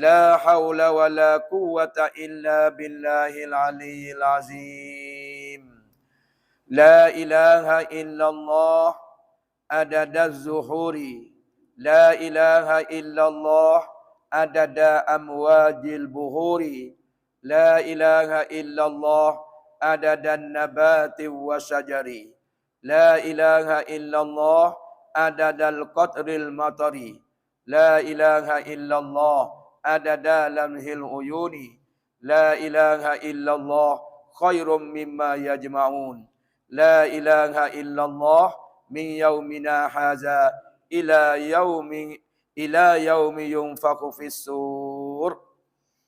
La haula wa la quwwata illa billahil aliyyil azim. La ilaha illallah adada zuhuri. La ilaha illallah adada amwajil buhuri. La ilaha illallah adada nabati wa syajari. La ilaha illallah adada al-qatril matari. La ilaha illallah adada lamhil uyuni. La ilaha illallah khairum mimma yajma'un. La ilaha illallah min yaumina haza ila yaumi yunfaqu fis sur.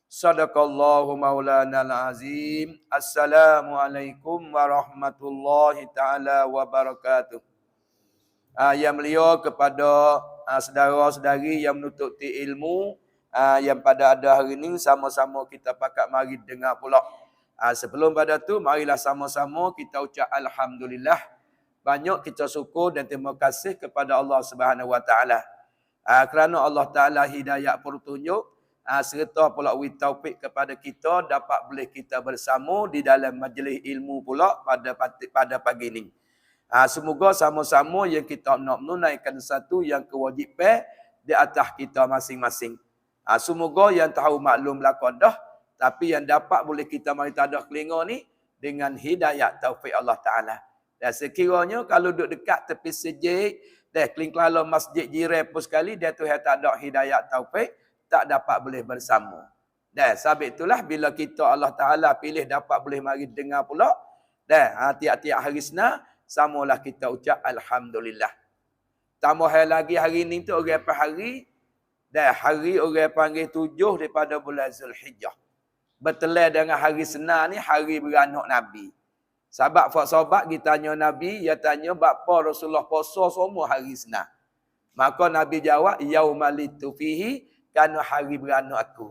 Sadaqallahu maulana al-azim. Assalamualaikum warahmatullahi taala wabarakatuh. Yang mulia kepada saudara-saudari yang menuntut ilmu, yang pada ada hari ini sama-sama kita pakat mari dengar pula. Sebelum pada tu marilah sama-sama kita ucap alhamdulillah. Banyak kita syukur dan terima kasih kepada Allah Subhanahu wa taala. Kerana Allah Taala hidayah petunjuk, serta pula taufik kepada kita dapat boleh kita bersama di dalam majlis ilmu pula pada pagi ini. Semoga sama-sama yang kita nak menunaikan satu yang kewajipan di atas kita masing-masing. Semoga yang tahu maklum belaka dah, tapi yang dapat boleh kita mari tadah kelinga ni dengan hidayah taufik Allah Taala. Dan sekiranya kalau duduk dekat tepi sejid, dah keling-kelala masjid jiran pun sekali, dia tu tak ada hidayah taufik, tak dapat boleh bersama. Dan sebab itulah bila kita Allah Taala pilih dapat boleh mari dengar pula, dan tiap-tiap hari Senin samalah kita ucap alhamdulillah. Tambah lagi hari ni tu orang apa hari? Dan hari orang panggil 7 daripada bulan Zulhijjah. Bertelah dengan hari Senin ni hari beranak Nabi. Sahabat kita tanya Nabi, dia tanya bapa Rasulullah puasa semua hari Senin. Maka Nabi jawab yaumalitu fihi, kerana hari beranak aku.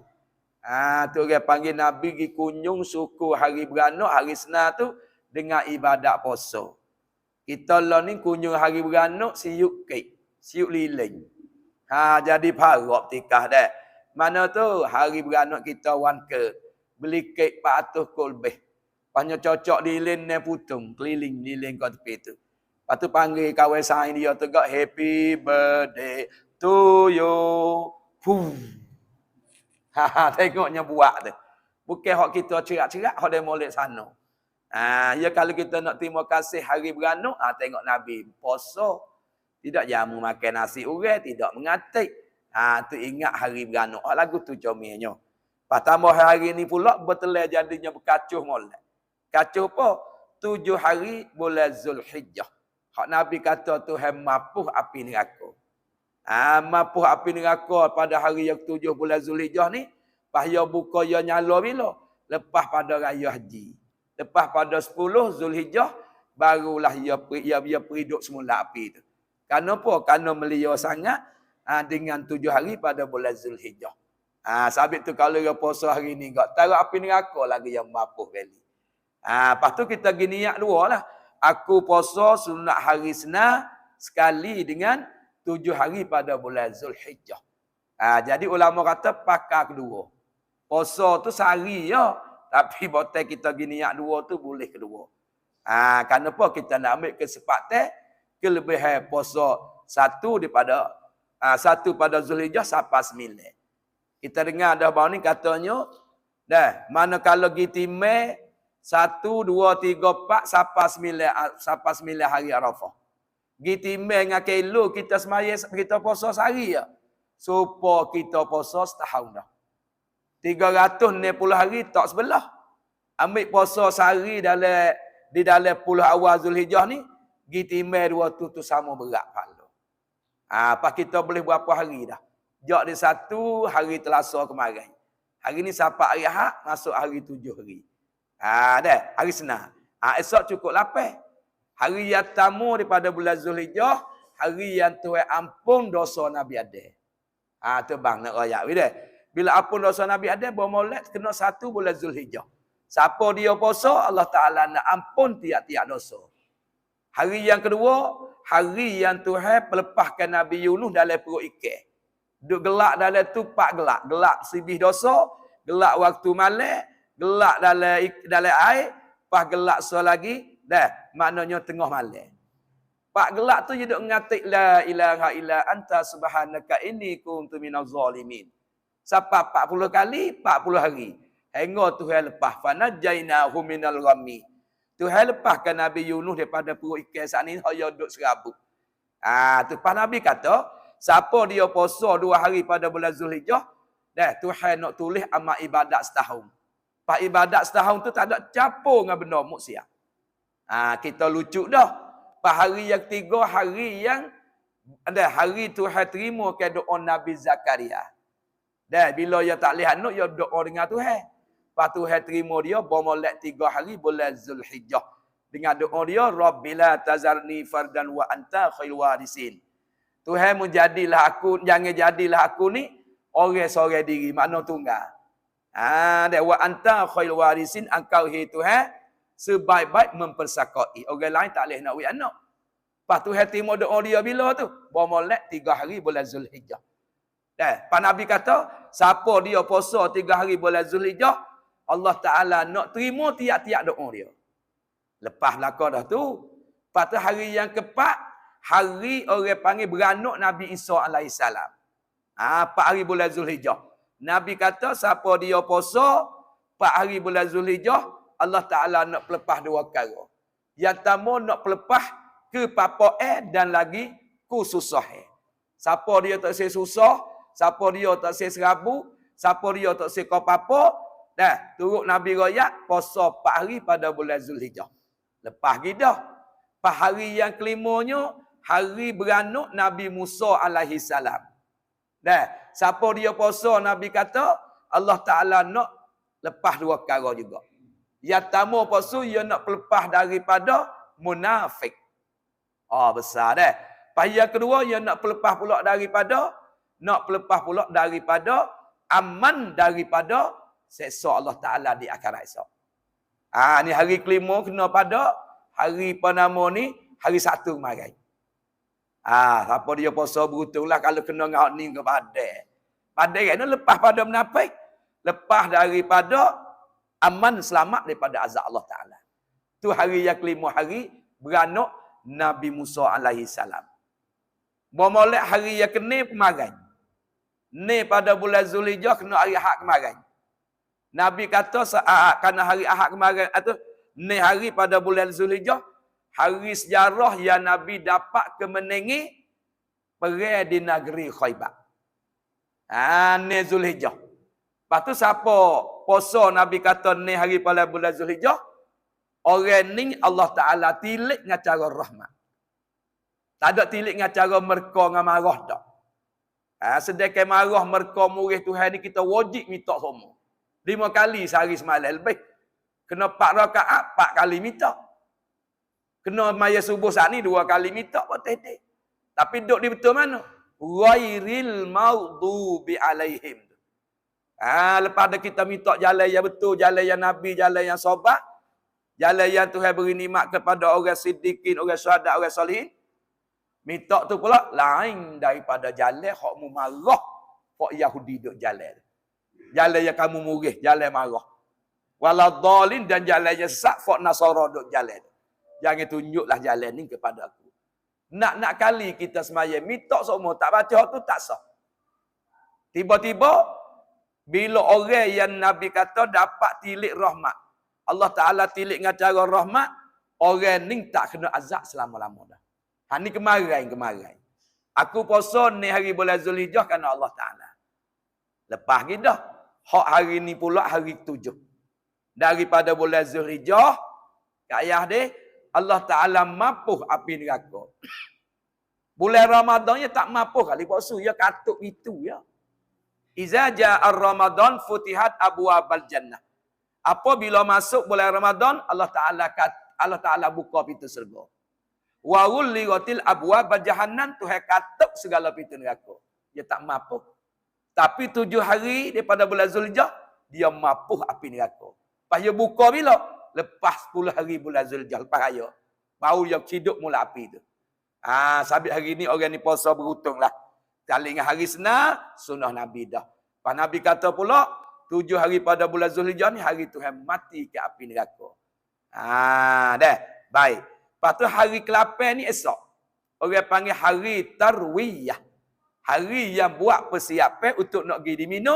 Tu orang panggil Nabi pergi kunjung suku hari beranak hari Senin tu dengan ibadat puasa. Kita lah ni kunjung hari beranak siup kek, siup lilin. Jadi parok tikah dah. Mana tu hari beranak kita wanke. Beli kek 400 kol lebih. Panyo cocok lilin ni putung, keliling lilin kat tepi tu. Lepas tu panggil kawan saya dia tegak happy birthday to you. Fuh. Tengoknya buat tu. Bukan hak kita cerak-cerak, hak dia molek sana. Ya kalau kita nak terima kasih hari beranak, tengok Nabi puasa. Tidak jamu makan nasi urang, tidak mengatik. Tu ingat hari beranak. Lagu tu comel. Pas tambah hari ni pula betul jadinya berkacuh molek. Kacuh apa? 7 hari bulan Zulhijjah. Hak Nabi kata Tuhan mapuh api neraka. Mapuh api neraka pada hari yang 7 bulan Zulhijjah ni, pas ya buka ya nyala bila? Lepas pada raya haji. Lepas pada 10 Zulhijjah barulah ia periduk semula api tu. Kerana apa? Kerana melia sangat dengan 7 hari pada bulan Zulhijjah. Sabit tu kalau dia puasa hari ni gak taruh api neraka lagi yang mapuh kali. Lepas tu kita gini niat dua lah. Aku puasa sunat hari Senin sekali dengan 7 hari pada bulan Zulhijjah. Jadi ulama kata pakar kedua. Puasa tu sehari ya. Tapi botai kita gini niat dua tu boleh kedua. Kenapa kita nak ambil kesempatan kelebihan puasa satu pada Zulhijjah sampai 9. Kita dengar dah baru ni katanya, mana kalau gitimai 1, 2, 3, 4 sampai 9 hari Arafah. Gitimai dengan kilo kita semaya kita puasa sehari ya. Supaya kita puasa setahun dah. 360 hari tak sebelah. Ambil puasa sehari di dalam 10 awal Zulhijjah ni, gitimai 2 tu sama berat pahala. Apa kita boleh berapa hari dah? Jak di 1 hari Selasa kemarin. Hari ni sampai hari Ahad, masuk hari 7 hari. Dah, hari Senin. Esok cukup 8. Hari yang tamu daripada bulan Zulhijjah, hari yang Tuhan ampun dosa Nabi Adam. Tu bang nak royak dah. Bila ampun dosa Nabi Adam, bermulai kena 1 bulan Zulhijjah. Siapa dia puasa, Allah Ta'ala nak ampun tiap-tiap dosa. Hari yang kedua, hari yang Tuhan melepaskan Nabi Yunus dalam perut ikan. Duk gelak dalam tu 4 gelak. Gelak sibih dosa, gelak waktu malam, gelak dalam air, pas gelak lagi, dah maknanya tengah malam. 4 gelak tu je duk ngatik la ilaha illa anta subhanaka inni kuntu minaz zalimin. Sampai 40 kali, 40 hari. Hingga Tuhan lepas fanajainahu minal ghammi. Tuhan lepaskan Nabi Yunus daripada perut ikan saat ni haya duduk serabut. Tu pas Nabi kata, siapa dia puasa 2 hari pada bulan Zulhijjah, dah Tuhan nak tulis amal ibadat setahun. Pas ibadat setahun tu tak ada campur dengan benda maksiat. Kita lucu dah. Pas hari yang 3, hari Tuhan terima ke doa Nabi Zakaria. Dah bila dia tak lihat anak, dia doa dengan Tuhan. Lepas Tuhan terima dia, bermolek 3 hari bulan Zulhijjah. Dengan doa dia, Rabbila tazarni fardan wa anta khairul warisin. Tuhan jangan jadilah aku ni orang seorang diri, makna tunggal. Wa anta khairul warisin, engkau hai Tuhan sebaik-baik mempersakai. Orang lain tak boleh nak wei anak. Lepas Tuhan terima doa dia bila tu? Bermolek 3 hari bulan Zulhijjah. Pak Nabi kata, siapa dia puasa 3 hari bulan Zulhijjah, Allah Ta'ala nak terima tiap-tiap doa dia. Lepas belakang dah tu. Lepas tu hari yang keempat, hari orang panggil beranak Nabi Isa AS. 4 hari bulan Zulhijjah. Nabi kata, siapa dia puasa 4 hari bulan Zulhijjah, Allah Ta'ala nak pelepah 2 perkara. Yang pertama nak pelepah ke papa dan lagi ku susah. Siapa dia tak say susah, siapa dia tak say serabu, siapa dia tak say kau papa, dah, turut Nabi royak puasa 4 hari pada bulan Zulhijjah. Lepas gitu, pas hari yang kelimanya, hari beranak Nabi Musa AS. Dah, siapa dia puasa, Nabi kata, Allah Ta'ala nak lepas 2 perkara juga. Yang pertama puasa, ia nak pelepah daripada munafik. Besar dah. Pas yang kedua, ia nak pelepah pula daripada aman daripada seksa Allah Ta'ala di akhirat esok. Ni hari kelima kena pada hari penama ni, hari Sabtu kemarin. Siapa dia puasa beruntung lah kalau kena ngau ni ke badai. Badai kan lepas pada menafik, lepas daripada aman selamat daripada azab Allah Ta'ala. Tu hari yang kelima, hari beranak Nabi Musa AS. Bermolek hari yang kena kemarin. Ni pada bulan Zulhijjah kena hari Ahad kemarin. Nabi kata kerana hari Ahad kemarin atau ni hari pada bulan Zulhijjah, hari sejarah yang Nabi dapat kemenangi perang di negeri Khaybar. Ni Zulhijjah. Lepas tu siapa puasa Nabi kata ni hari pada bulan Zulhijjah, orang ni Allah Ta'ala tilik dengan cara rahmat. Tak ada tilik dengan cara merka dengan marah tak. Sedangkan marah merka murih Tuhan ni kita wajib minta semua. 5 kali sehari semalam lebih. Kena 4 rakaat, 4 kali minta. Kena maya subuh saat ni 2 kali minta buat tedek. Tapi duduk di betul mana? Ghairil maghdubi alaihim. Lepas dah kita minta jalan yang betul, jalan yang Nabi, jalan yang sahabat, jalan yang Tuhan beri nikmat kepada orang siddiqin, orang syuhada, orang salihin. Minta tu pula lain daripada jalan hak mu marah, hak Yahudi duk jalan. Jalan yang kamu murih, jalan marah. Waladhalin dan jalan yang sesat, hak Nasara duk jalan. Jangan tunjuklah jalan ni kepada aku. Nak kali kita semaya minta semua tak baca tu tak sah. Tiba-tiba bila orang yang Nabi kata dapat tilik rahmat, Allah Ta'ala tilik dengan cara rahmat, orang ni tak kena azab selama-lama dah. Ni kemarin. Aku puasa ni hari bulan Zulhijjah kerana Allah Ta'ala. Lepas kita, hak hari ni pula hari 7. Daripada bulan Zulhijjah, kat ayah dia, Allah Ta'ala mapuh api neraka. Bulan Ramadan ya tak mapuh kali puasa, ya katuk itu ya. Iza ja'a Ramadan futihat abwabal jannah. Apabila masuk bulan Ramadan, Allah Ta'ala buka pintu syurga. Wa ghulliqatil abwab jahannam, Tuhan katuk segala pintu neraka. Dia tak mapuh. Tapi 7 hari daripada bulan Zulhijjah, dia mapuh api neraka. Lepas dia buka bila? Lepas 10 hari bulan Zulhijjah, lepas raya. Baru dia hidup mula api tu. Sabit hari ni orang ni puasa beruntung lah. Kali dengan hari senar, sunnah Nabi dah. Pak Nabi kata pula, 7 hari pada bulan Zulhijjah ni, hari Tuhan mati ke api neraka. Dah. Baik. Lepas tu hari ke-8 ni esok. Orang panggil hari Tarwiyah. Hari yang buat persiapan untuk nak pergi di Mina,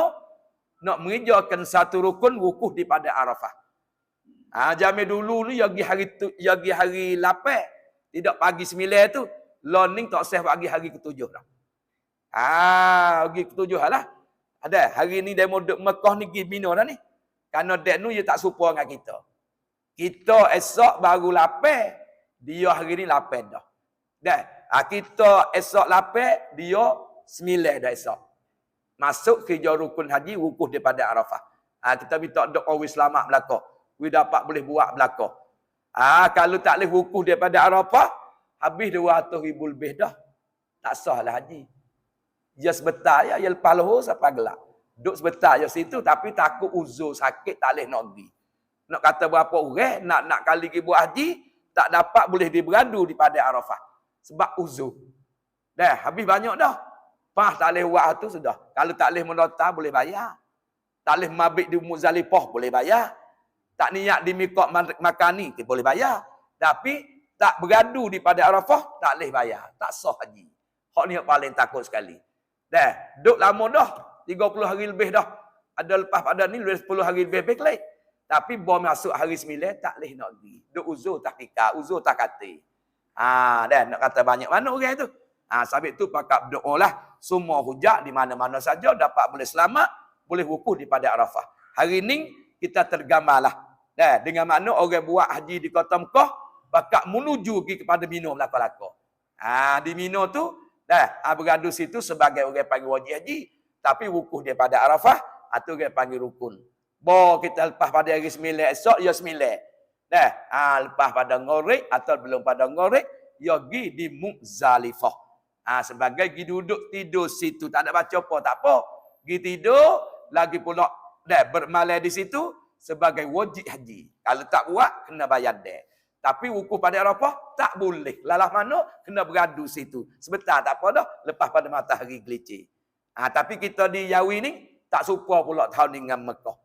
nak mengerjakan satu rukun wukuf di pada Arafah. Zaman dulu ni, ya pergi hari 8. Tidak pagi 9 tu. Learning tak sah bagi hari ke-7 dah. Hari ke-7 lah. Ada hari ni demo duk Mekah ni pergi Mina dah ni. Karena dek nu dia tak serupa dengan kita. Kita esok baru 8, dia hari ni 8 dah. Dah. Kita esok 8, dia 9 dah esok. Masuk kerja rukun haji wukuf daripada Arafah. Kita minta doa wis selamat belaka. We dapat boleh buat belaka. Kalau tak boleh wukuf daripada Arafah, habis 200,000 lebih dah. Tak sah lah haji. Dia sebentar ya, dia lepas lohor sampai gelap. Duduk sebentar je situ, tapi takut uzur sakit, tak boleh nak pergi. Nak kata berapa orang, nak kali pergi buat haji, tak dapat boleh diberadu di pada Arafah. Sebab uzur. Dah, habis banyak dah. Tak boleh buat tu sudah. Kalau tak boleh menota, boleh bayar. Tak boleh mabit di Muzdalifah, boleh bayar. Tak niat di miqat makan ni, boleh bayar. Tapi, tak beradu di pada Arafah, tak boleh bayar. Tak sah haji. Hak ni yang paling takut sekali. Dah, duduk lama dah. 30 hari lebih dah. Ada lepas pada ni, lebih 10 hari lebih kelih. Tapi, bawa masuk hari 9, tak boleh nak pergi. Duduk uzur tak hika, uzur tak kata. Dah, nak kata banyak mana orang tu. Sebab tu pakak berdoa lah. Semua hujak di mana-mana saja dapat boleh selamat, boleh wukuf di pada Arafah. Hari ni, kita tergambarlah. Dah, dengan makna orang buat haji di kota Mekah, bakal menuju pergi kepada Mina belaka-laka. Di Mina tu, dah, beradu situ sebagai orang panggil wajib haji, tapi wukuf daripada Arafah, atau orang panggil rukun. Kita lepas pada hari 9 esok, ya 9. Dah, lepas pada ngorek, atau belum pada ngorek, ya pergi di Muzdalifah. Sebagai pergi duduk tidur situ, tak ada baca apa, tak apa. Pergi tidur, lagi pula, dah, bermalai di situ, sebagai wajib haji. Kalau tak buat, kena bayar dia. Tapi wukuf pada Arafah, tak boleh. Lalah mana, kena beradu situ. Sebentar, tak apa dah. Lepas pada matahari gelicir. Tapi kita di Yawi ni, tak suka pula tahun ni dengan Mekah.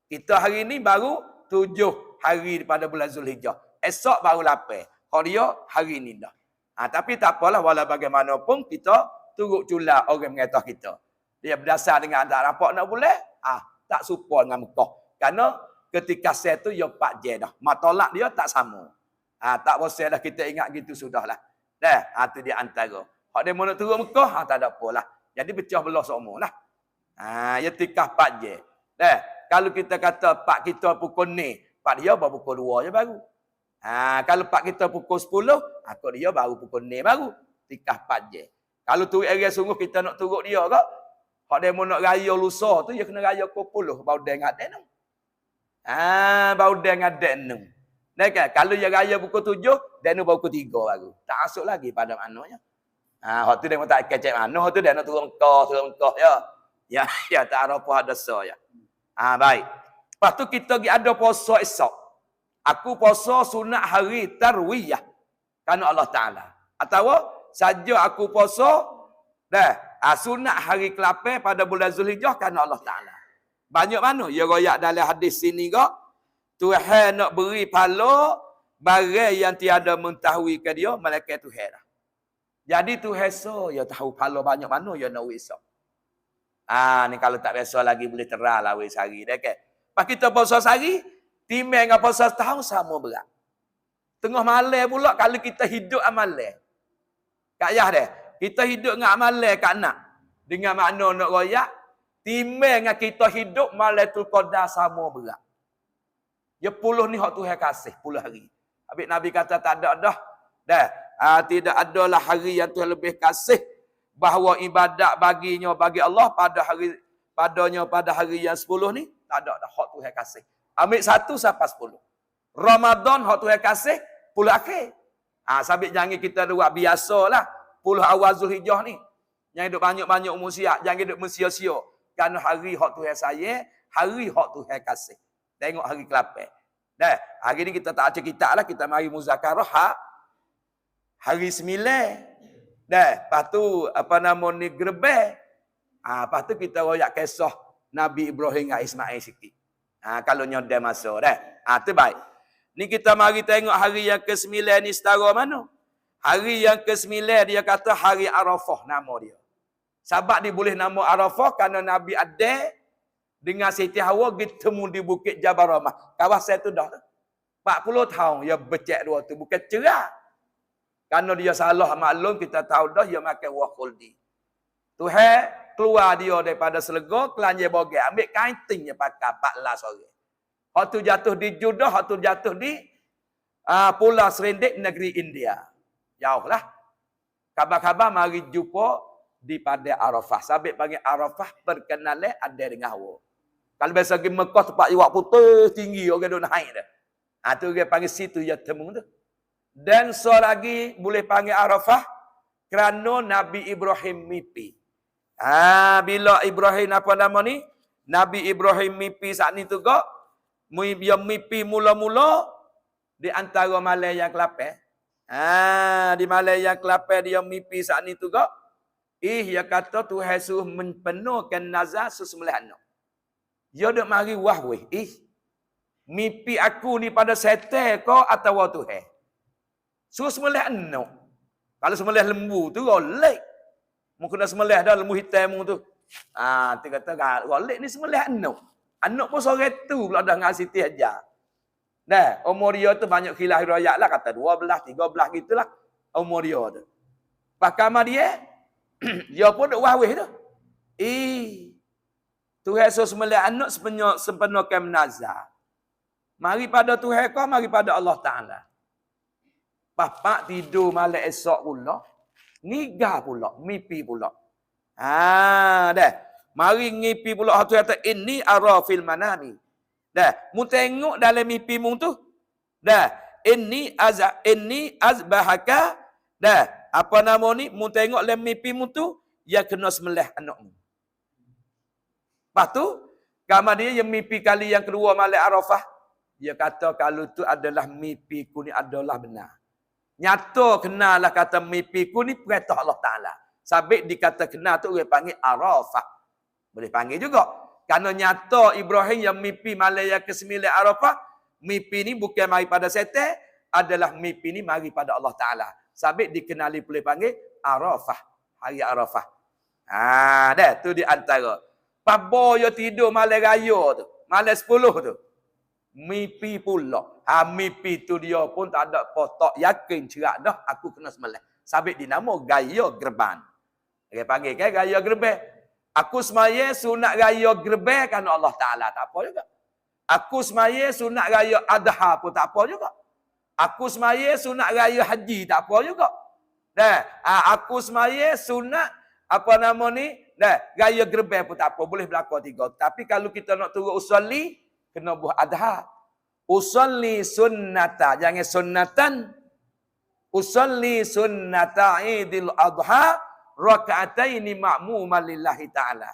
Kita hari ni baru 7 hari pada bulan Zulhijjah. Esok baru 8. Kalau dia, hari ni dah. Tapi tak apalah, walau bagaimanapun, kita turut cula orang mengata kita. Dia berdasar dengan tak rapat nak boleh, tak suka dengan Mekah. Karena ketika saya tu, dia 4 je dah. Matolak dia tak sama. Tak bosan dah, kita ingat gitu sudahlah. Dah, tu dia antara. Hak dia mau nak turun Mekah, tak ada apalah. Jadi pecah belah semua lah. Ya tikah 4 je. Dah, kalau kita kata 4 kita pukul ni, 4 dia baru pukul 2 je baru. Kalau 4 kita pukul 10, aku dia baru pukul ni baru. Tikah 4 je. Kalau turut area sungguh kita nak turut dia ke, hak dia mau nak raya lusa tu, dia kena raya pukul 10. Baru dia ngadet tu. Baru dia ngadet tu. Nah, kan? Kalau dia raya pukul 7, dia baru pukul 3 baru. Tak masuk lagi pada maknanya. Hak tu dia mau tak kecek mana, hak tu dia nak turun Mekah ya. Ya, tak ada apa ada so ya. Baik. Lepas tu kita pergi ada puasa esok. Aku puasa sunat hari Tarwiyah. Kerana Allah Ta'ala. Atau saja aku puasa, dah, sunat hari ke-8 pada bulan Zulhijjah kerana Allah Ta'ala. Banyak mana? Ya royak dalam hadis sini ke, Tuhan nak beri pahala barang yang tiada mengetahui ke dia, malaikat Tuhan dah. Jadi Tuhan so, ya tahu pahala banyak mana ya nak esok. Ni kalau tak biasa lagi boleh terah lah wis hari dah kan. Pas kita puasa sehari, timbang dengan puasa setahun sama berat. Tengah malam pula kalau kita hidup amalan. Kak Yah dah, kita hidup dengan amalan kat nak. Dengan makna nak royak, timbang dengan kita hidup Lailatul Qadar sama berat. Ya 10 ni hak Tuhan kasih, 10 hari. Habis Nabi kata tak ada dah. Dah, tidak adalah hari yang Tuhan lebih kasih bahawa ibadat bagi Allah pada hari yang 10 ni, tak ada dah hak Tuhan kasih. Ambil 1 sampai 10. Ramadan hak Tuhan kasih 10 akhir. Sabit jangan kita buat biasalah 10 awal Zulhijjah ni. Yang hidup banyak-banyak umur siap, jangan hidup mensia-sia. Kerana hari hak Tuhan sayang, hari hak Tuhan kasih. Tengok hari ke-8. Dah, hari ni kita tak baca kitab lah, kita mari muzakarah hari 9. Dah, lepas tu apa nama ni gerbeh. Lepas tu kita royak kisah Nabi Ibrahim dengan Ismail sikit. Kalau nyodai masa dah. Tu baik. Ni kita mari tengok hari yang ke-9 ni setara mana. Hari yang ke-9 dia kata hari Arafah nama dia. Sebab dia boleh nama Arafah kerana Nabi Adam dengan Siti Hawa bertemu di Bukit Jabal Rahmah. Kawasan tu dah 40 tahun dia becek dua tu. Bukan cerah. Kerana dia salah maklum, kita tahu dah dia makan wah khuldi. Tuhan keluar dia daripada selego, kelanjir bogel. Ambil kain tingnya pakai 14 sore. Hak tu jatuh di Judah, hak tu jatuh di Pulau Serendip, negeri India. Jauh lah. Khabar-khabar mari jumpa di pada Arafah. Sabit panggil Arafah perkenalan ada dengan Hawa. Kalau biasa pergi Mekah tempat iwak putih tinggi, orang duk naik dah. Tu dia panggil situ ya temu tu. Dan lagi boleh panggil Arafah kerana Nabi Ibrahim mimpi. Bila Ibrahim apa nama ni? Nabi Ibrahim mimpi saat ni tu kok. Dia mimpi mula-mula di antara malam yang ke-8. Di malam yang ke-8 dia mimpi saat ni tu kok. Dia kata Tuhan suruh mempenuhkan nazar sesembelih anak. Dia duk mari wah weh. Mimpi aku ni pada setan kau atau Tuhan? Suruh sembelih anak. Kalau sembelih lembu tu golek. Mungkin dah sembelih dah lembu hitam tu. Dia kata golek ni sembelih anak. Anak pun sore tu pula dah ngasih Siti aja. Dah, umur dia tu banyak khilaf riwayat lah kata 12, 13 gitulah umur dia tu. Pakama dia dia pun duk wawih tu. Tuhan suruh sembelih anak sepenuhkan nazar. Mari pada Tuhan kau, mari pada Allah Ta'ala. Bapak tidur malam esok pula. Ngigah pula. Mimpi pula. Dah. Mari ngipi pula. Hatu kata, ini ara fil manami. Dah. Mu tengok dalam mimpi mu tu. Dah. Ini azbahaka. Dah. Apa nama ni? Mu tengok dalam mimpi mu tu. Ya kena sembelih anakmu. Lepas tu. Kamar dia yang mimpi kali yang kedua malam Arafah. Dia kata kalau tu adalah mimpiku ni adalah benar. Nyata kenalah kata mimpiku ni perintah Allah Ta'ala. Sabit dikata kenal tu orang panggil Arafah. Boleh panggil juga. Kerana nyata Ibrahim yang mimpi malam yang ke-9 Arafah. Mimpi ni bukan mari pada setan. Adalah mimpi ni mari pada Allah Ta'ala. Sabit dikenali boleh panggil Arafah. Hari Arafah. Dah tu di antara. Pabo yo tidur malam raya tu. Malam 10 tu. Mimpi pula. Mimpi tu dia pun tak ada potok yakin cerak dah aku kena sembelih. Sabit dinamo gaya gerban. Dia panggil kan gaya gerban. Aku semaya sunat gaya gerban kerana Allah Ta'ala tak apa juga. Aku semaya sunat gaya adha pun tak apa juga. Aku semaya sunat gaya haji tak apa juga. Dah, aku semaya sunat apa nama ni? Dah, gaya gerban pun tak apa, boleh berlaku tiga. Tapi kalau kita nak turun usolli kena buat adha. Usolli sunnata. Jangan sunnatan. Usolli sunnata idil adha. Raka'ataini ma'muman lillahi ta'ala.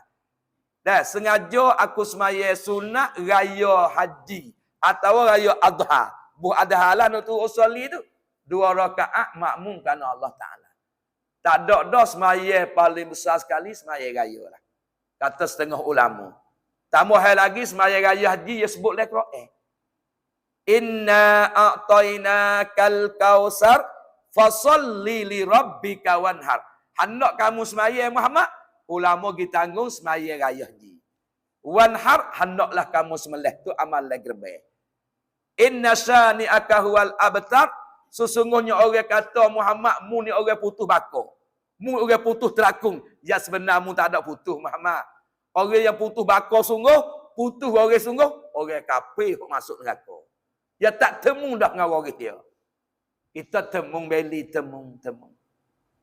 Dah, sengaja aku semaya sunat raya haji. Atau raya adha. Buat adha lah nak turun usolli tu. 2 rakaat makmum kerana Allah Ta'ala. Tak ada dah semaya paling besar sekali semaya raya lah. Kata setengah ulama. Tambah hal lagi semaya raya haji dia sebut dalam Quran. Inna a'tainakal kausar fasalli li rabbika wanhar. Hendak kamu semaya Muhammad, ulama kita tanggung semaya raya haji. Wanhar hendaklah kamu sembelih tu amal legrebeh. Inna syani'aka huwal abtar. Sesungguhnya orang kata Muhammad mu ni orang putus bakar. Mu orang putus terakung. Ya sebenarnya mu tak ada putus Muhammad. Orang yang putus bakar sungguh, putus orang sungguh, orang kafir masuk neraka. Ya tak temu dah dengan orang dia. Kita temu beli temu.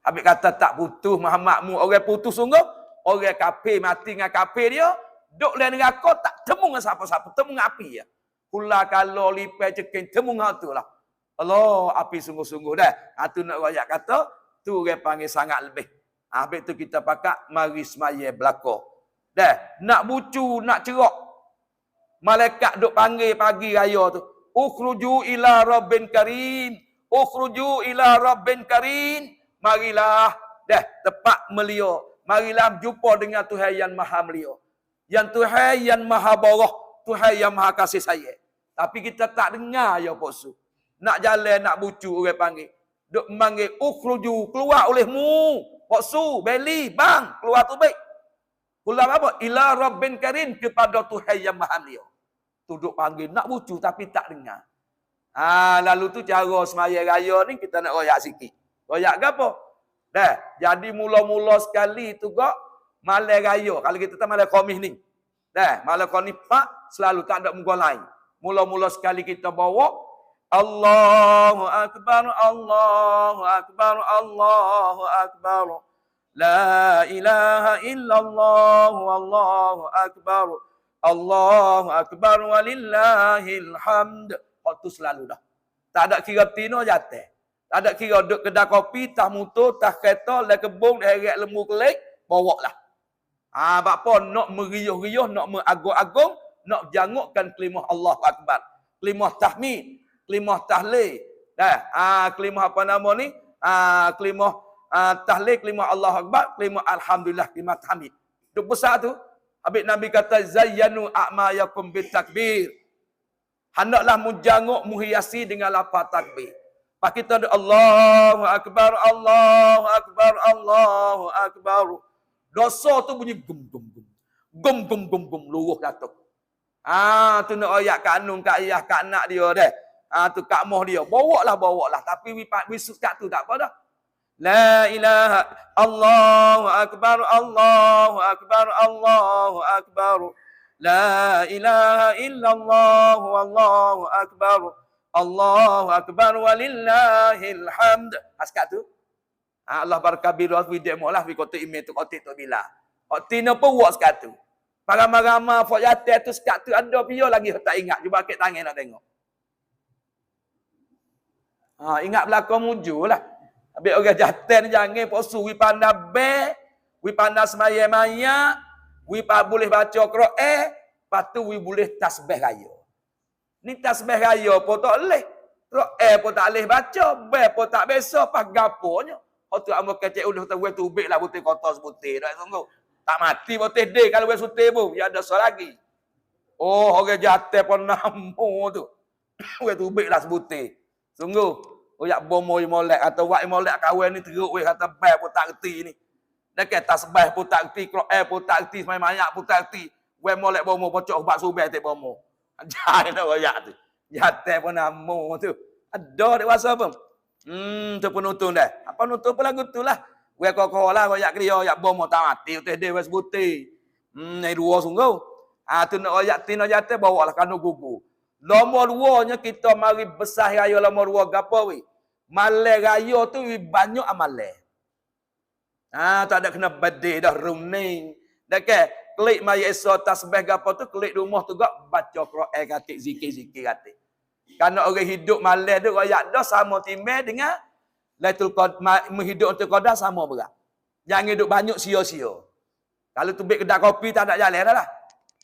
Habis kata tak putus Muhammad mu orang putus sungguh, orang kafir mati dengan kafir dia, duk dalam neraka tak temu dengan siapa-siapa, temu dengan api ya. Kula kalau lipai cekin temu dengan tu lah. Allah, api sungguh-sungguh dah. Tu nak rakyat kata, tu orang panggil sangat lebih. Habis tu kita pakat mari semaya belakang. Dah, nak bucu, nak cerak. Malaikat duk panggil pagi raya tu. Ukhruju ila rabbin karim. Ukhruju ila rabbin karim. Marilah Dah, tepat melia. Marilah jumpa dengan Tuhan yang maha melia. Yang Tuhan yang maha barah. Tuhan yang maha kasih sayang. Tapi kita tak dengar ya posu. Nak jalan, nak bucu orang panggil. Duk manggil, ukhruju, keluar olehmu. Posu, beli, bang, keluar tu baik. Keluar apa? Ila Rabbin Karim, kepada Tuhan yang maha melia. Tu duk panggil, nak bucu tapi tak dengar. Lalu tu cara semaya raya ni kita nak royak sikit. Royak ke apa? Dah, jadi mula-mula sekali tu kok malam raya. Kalau kita tak malam Khamis ni. Dah, malam Khamis pak selalu tak ada muka lain. Mula-mula sekali kita bawa Allahu Akbar, Allahu Akbar, Allahu Akbar. La ilaha illallah, Allahu Akbar. Allahu Akbar walillahil hamd. Waktu selalu dah. Tak ada kira tino jatuh. Tak ada kira duduk kedai kopi, tah motor, tah kereta, dah kebun, dah heret lembu kelik, bawa lah. Apa nak meriuh-riuh, nak mengagung-agung, nak jangukkan kelimah Allah Akbar. Kelimah tahmid, kelimah tahlil. Kelimah apa nama ni? Kelimah tahlil, kelimah Allah Akbar, kelimah alhamdulillah, kelimah tahmid. Duk besar tu. Habis Nabi kata zayyanu a'mayakum bitakbir. Hendaklah mujanguk muhiasi dengan lafaz takbir. Pak kita ada Allahu Akbar, Allahu Akbar, Allahu Akbar. Dosa tu bunyi gum gum gum. Gum gum gum gum luruh datuk. Tu nak ayat kat anung, kat ayah, kat anak dia dah. Tu kat moh dia. Bawa lah. Tapi wisut kat tu tak apa dah. La ilaha Allahu Akbar, Allahu Akbar, Allahu Akbar. La ilaha illallah, Allahu Akbar. Allahu Akbar walillahil hamd. Askat tu. Allah barakabiru fi demolah fi kota email tu kota tu bila. Tina pun buat sekat tu. Paramah-ramah fok jatuh tu sekat tu ada pia lagi tak ingat. Cuba akik tangan nak tengok. Ingat belakang mujulah. Habis orang jatuh ni jangan posu wi pandai be, wi pandai semaya-maya, wi boleh baca Quran, lepas tu wi boleh tasbih raya. Ni tasbih raya pun tak boleh. Quran pun tak boleh baca, be pun tak biasa, pas gaponya. Hau tu amo kecek udah tu tu ubik lah putih kotor seputih dak sungguh. Tak mati putih deh kalau we sutih bu, ya ada so lagi. Oh, orang jatuh pun namo tu. We tu ubik lah seputih. Sungguh. Oyak bomo molek atau wak molek kawan ni teruk we kata bai pun tak reti ni. Dekat tasbih pun tak reti, Quran pun tak reti, semai banyak pun tak reti. We molek bomo pocok ubat subeh tek bomo. Ajar nak oyak tu. Jatuh pun namo tu. Ada dewasa pun. Tu penonton dah. Apa nonton pun lagu tu lah. We kok lah oyak kriya, oyak bomo tak mati teh dia wes buti. Ni dua sungguh. Tu nak oyak tino jatuh bawa lah kanu gugu. Nombor 2-nya kita mari besar raya nombor 2 gapo wi? Malam raya tu banyak amalan. Tak ada kena bade dah runing. Dah ke klik mai esok tasbih gapo tu klik rumah tu gak baca Quran katik zikir-zikir katik. Karena orang hidup malam tu royak dah sama timbang dengan Lailatul Qadar menghidup untuk qadar sama berat. Jangan hidup banyak sia-sia. Kalau tu beg kedai kopi tak ada jalan dah lah.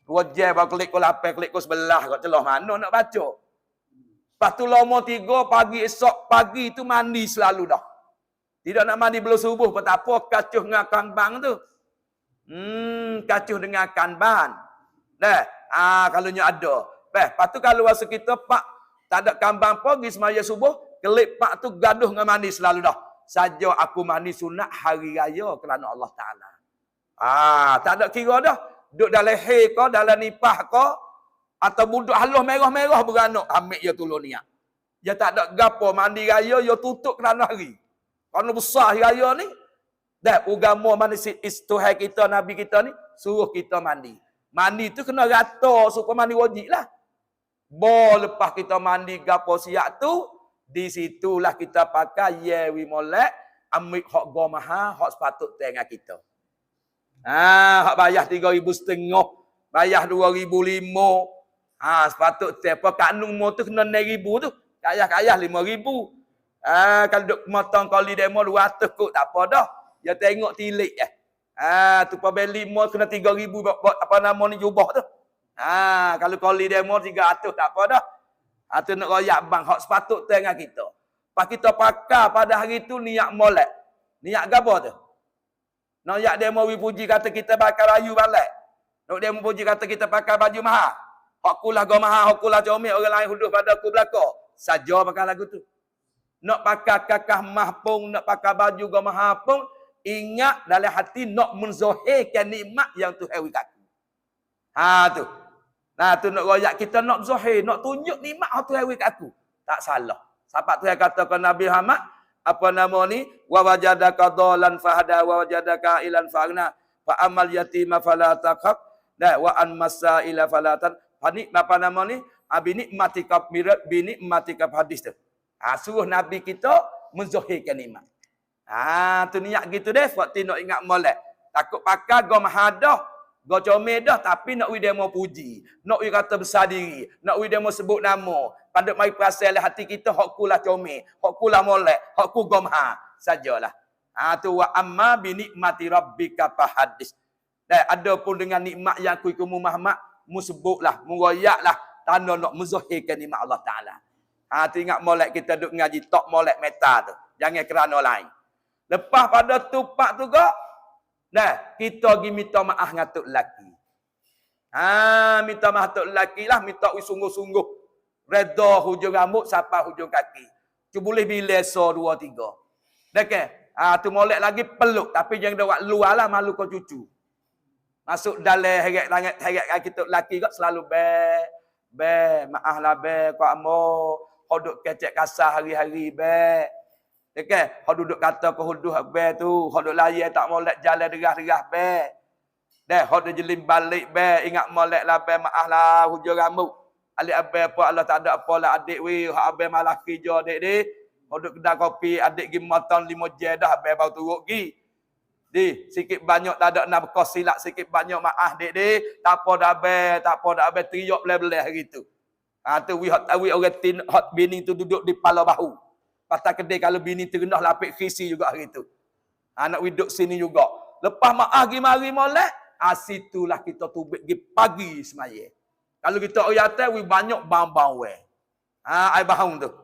2 jam baru klik ko 8, klik ko 11 kat celah mana nak baca. Lepas tu lama 3 pagi esok pagi tu mandi selalu dah. Tidak nak mandi belum subuh pun tak apa, kacuh dengan kanbang tu. Kacuh dengan kanban. Dah, kalau nya ada. Lepas tu kalau masa kita pak tak ada kambang pagi semaya subuh, klik pak tu gaduh dengan mandi selalu dah. Saja aku mandi sunat hari raya kerana Allah Taala. Tak ada kira dah. Duduk dalam leher kau, dalam nipah kau, atau duduk haluh merah-merah beranak, ambil dia tolong niat. Dia tak ada gapo mandi raya, dia tutup kerana hari. Kerana besar hari raya ni, dah agama mana Tuhan kita, Nabi kita ni, suruh kita mandi. Mandi tu kena rata, supaya mandi wajib lah. Lepas kita mandi gapo siap tu, di situlah kita pakai yewi molek, ambil hak gomaha, hak sepatut tengah kita. Hak bayar 3,500, bayar 2,500. Sepatut apa kanung mo tu kena 9,000 tu. Kaya-kaya 5,000. Kalau duk motong kali demo 200 kok tak apa dah. Dia tengok tilik tu pa beli mo kena 3,000 apa nama ni jubah tu. Kalau kali demo 300 tak apa dah. Tu nak royak bang hak sepatut tengah kita. Pas kita pakai pada hari tu niat molek. Niat gapo tu? Nak yak demo puji kata kita pakai baju balik. Nak demo puji kata kita pakai baju mahal. Hak kulah go mahal, hak kulah comel, orang lain huduh pada aku belaka. Saja pakai lagu tu. Nak pakai kakah mah pun, nak pakai baju go mahal pun, ingat dalam hati nak menzahirkan nikmat yang Tuhan beri kat aku. Tu. Nah tu nak royak kita nak zahir, nak tunjuk nikmat yang Tuhan beri kat aku. Tak salah. Sebab Tuhan katakan Nabi Muhammad, apa nama ni? Wa wajadaka dhalan fahada wa wajadaka ilan faghna fa amal yatima fala taqhab wa an masaila falatan. Hani apa nama ni? Binikmatika mirat binikmatika hadis tu. Suruh Nabi kita menzahirkan nikmat. Tu niat gitu deh, waktu nak ingat molek. Takut pakai go mahadah, go comel dah tapi nak we demo puji, nak we kata besar diri, nak we demo sebut nama. Pada mai perasaan hati kita hak kulah comel, hak kulah molek, hak ku go mahal sajalah. Tu wa amma binikmati rabbika fahadis. Dan ada pun dengan nikmat yang ku Muhammad, mu sebutlah, mu royaklah, tanda nak menzahirkan nikmat Allah Taala. Tu ingat molek kita duk ngaji tok molek meta tu. Jangan kerana lain. Lepas pada tupak tu gak, kita pergi minta maaf dengan tok lelaki. Minta maaf tok lelaki lah, minta sungguh-sungguh. Reda hujung rambut sampai hujung kaki. Cu boleh bila so 2 3. Dekat. Tu molek lagi peluk tapi jangan dak buat luar lah, malu kau cucu. Masuk dalam heret kaki tok lelaki gak selalu maaf lah kau amo. Kau duduk kecek kasar hari-hari Dekat, kau duduk kata kau huduh tu, kau duduk layar tak molek jalan derah-derah kau duduk jelim balik ingat molek lah maaf lah hujung rambut. Alik apa Allah tak ada apa lah adik hak abang malah kerja adik kau duduk kedai kopi adik pergi motong 5 je dah baru turut pergi. Sikit banyak tak ada nak berkos silap sikit banyak maaf dek tak apa dah abang teriak belah-belah gitu. Tu we orang tin hot bini tu duduk di pala bahu. Pasal kedai kalau bini terendah lapik khisi juga hari tu. Nak we duduk sini juga. Lepas maaf pergi mari molek, situlah kita tubik pergi pagi semaya. Kalau kita orang atas we banyak bang-bang ai bahang tu.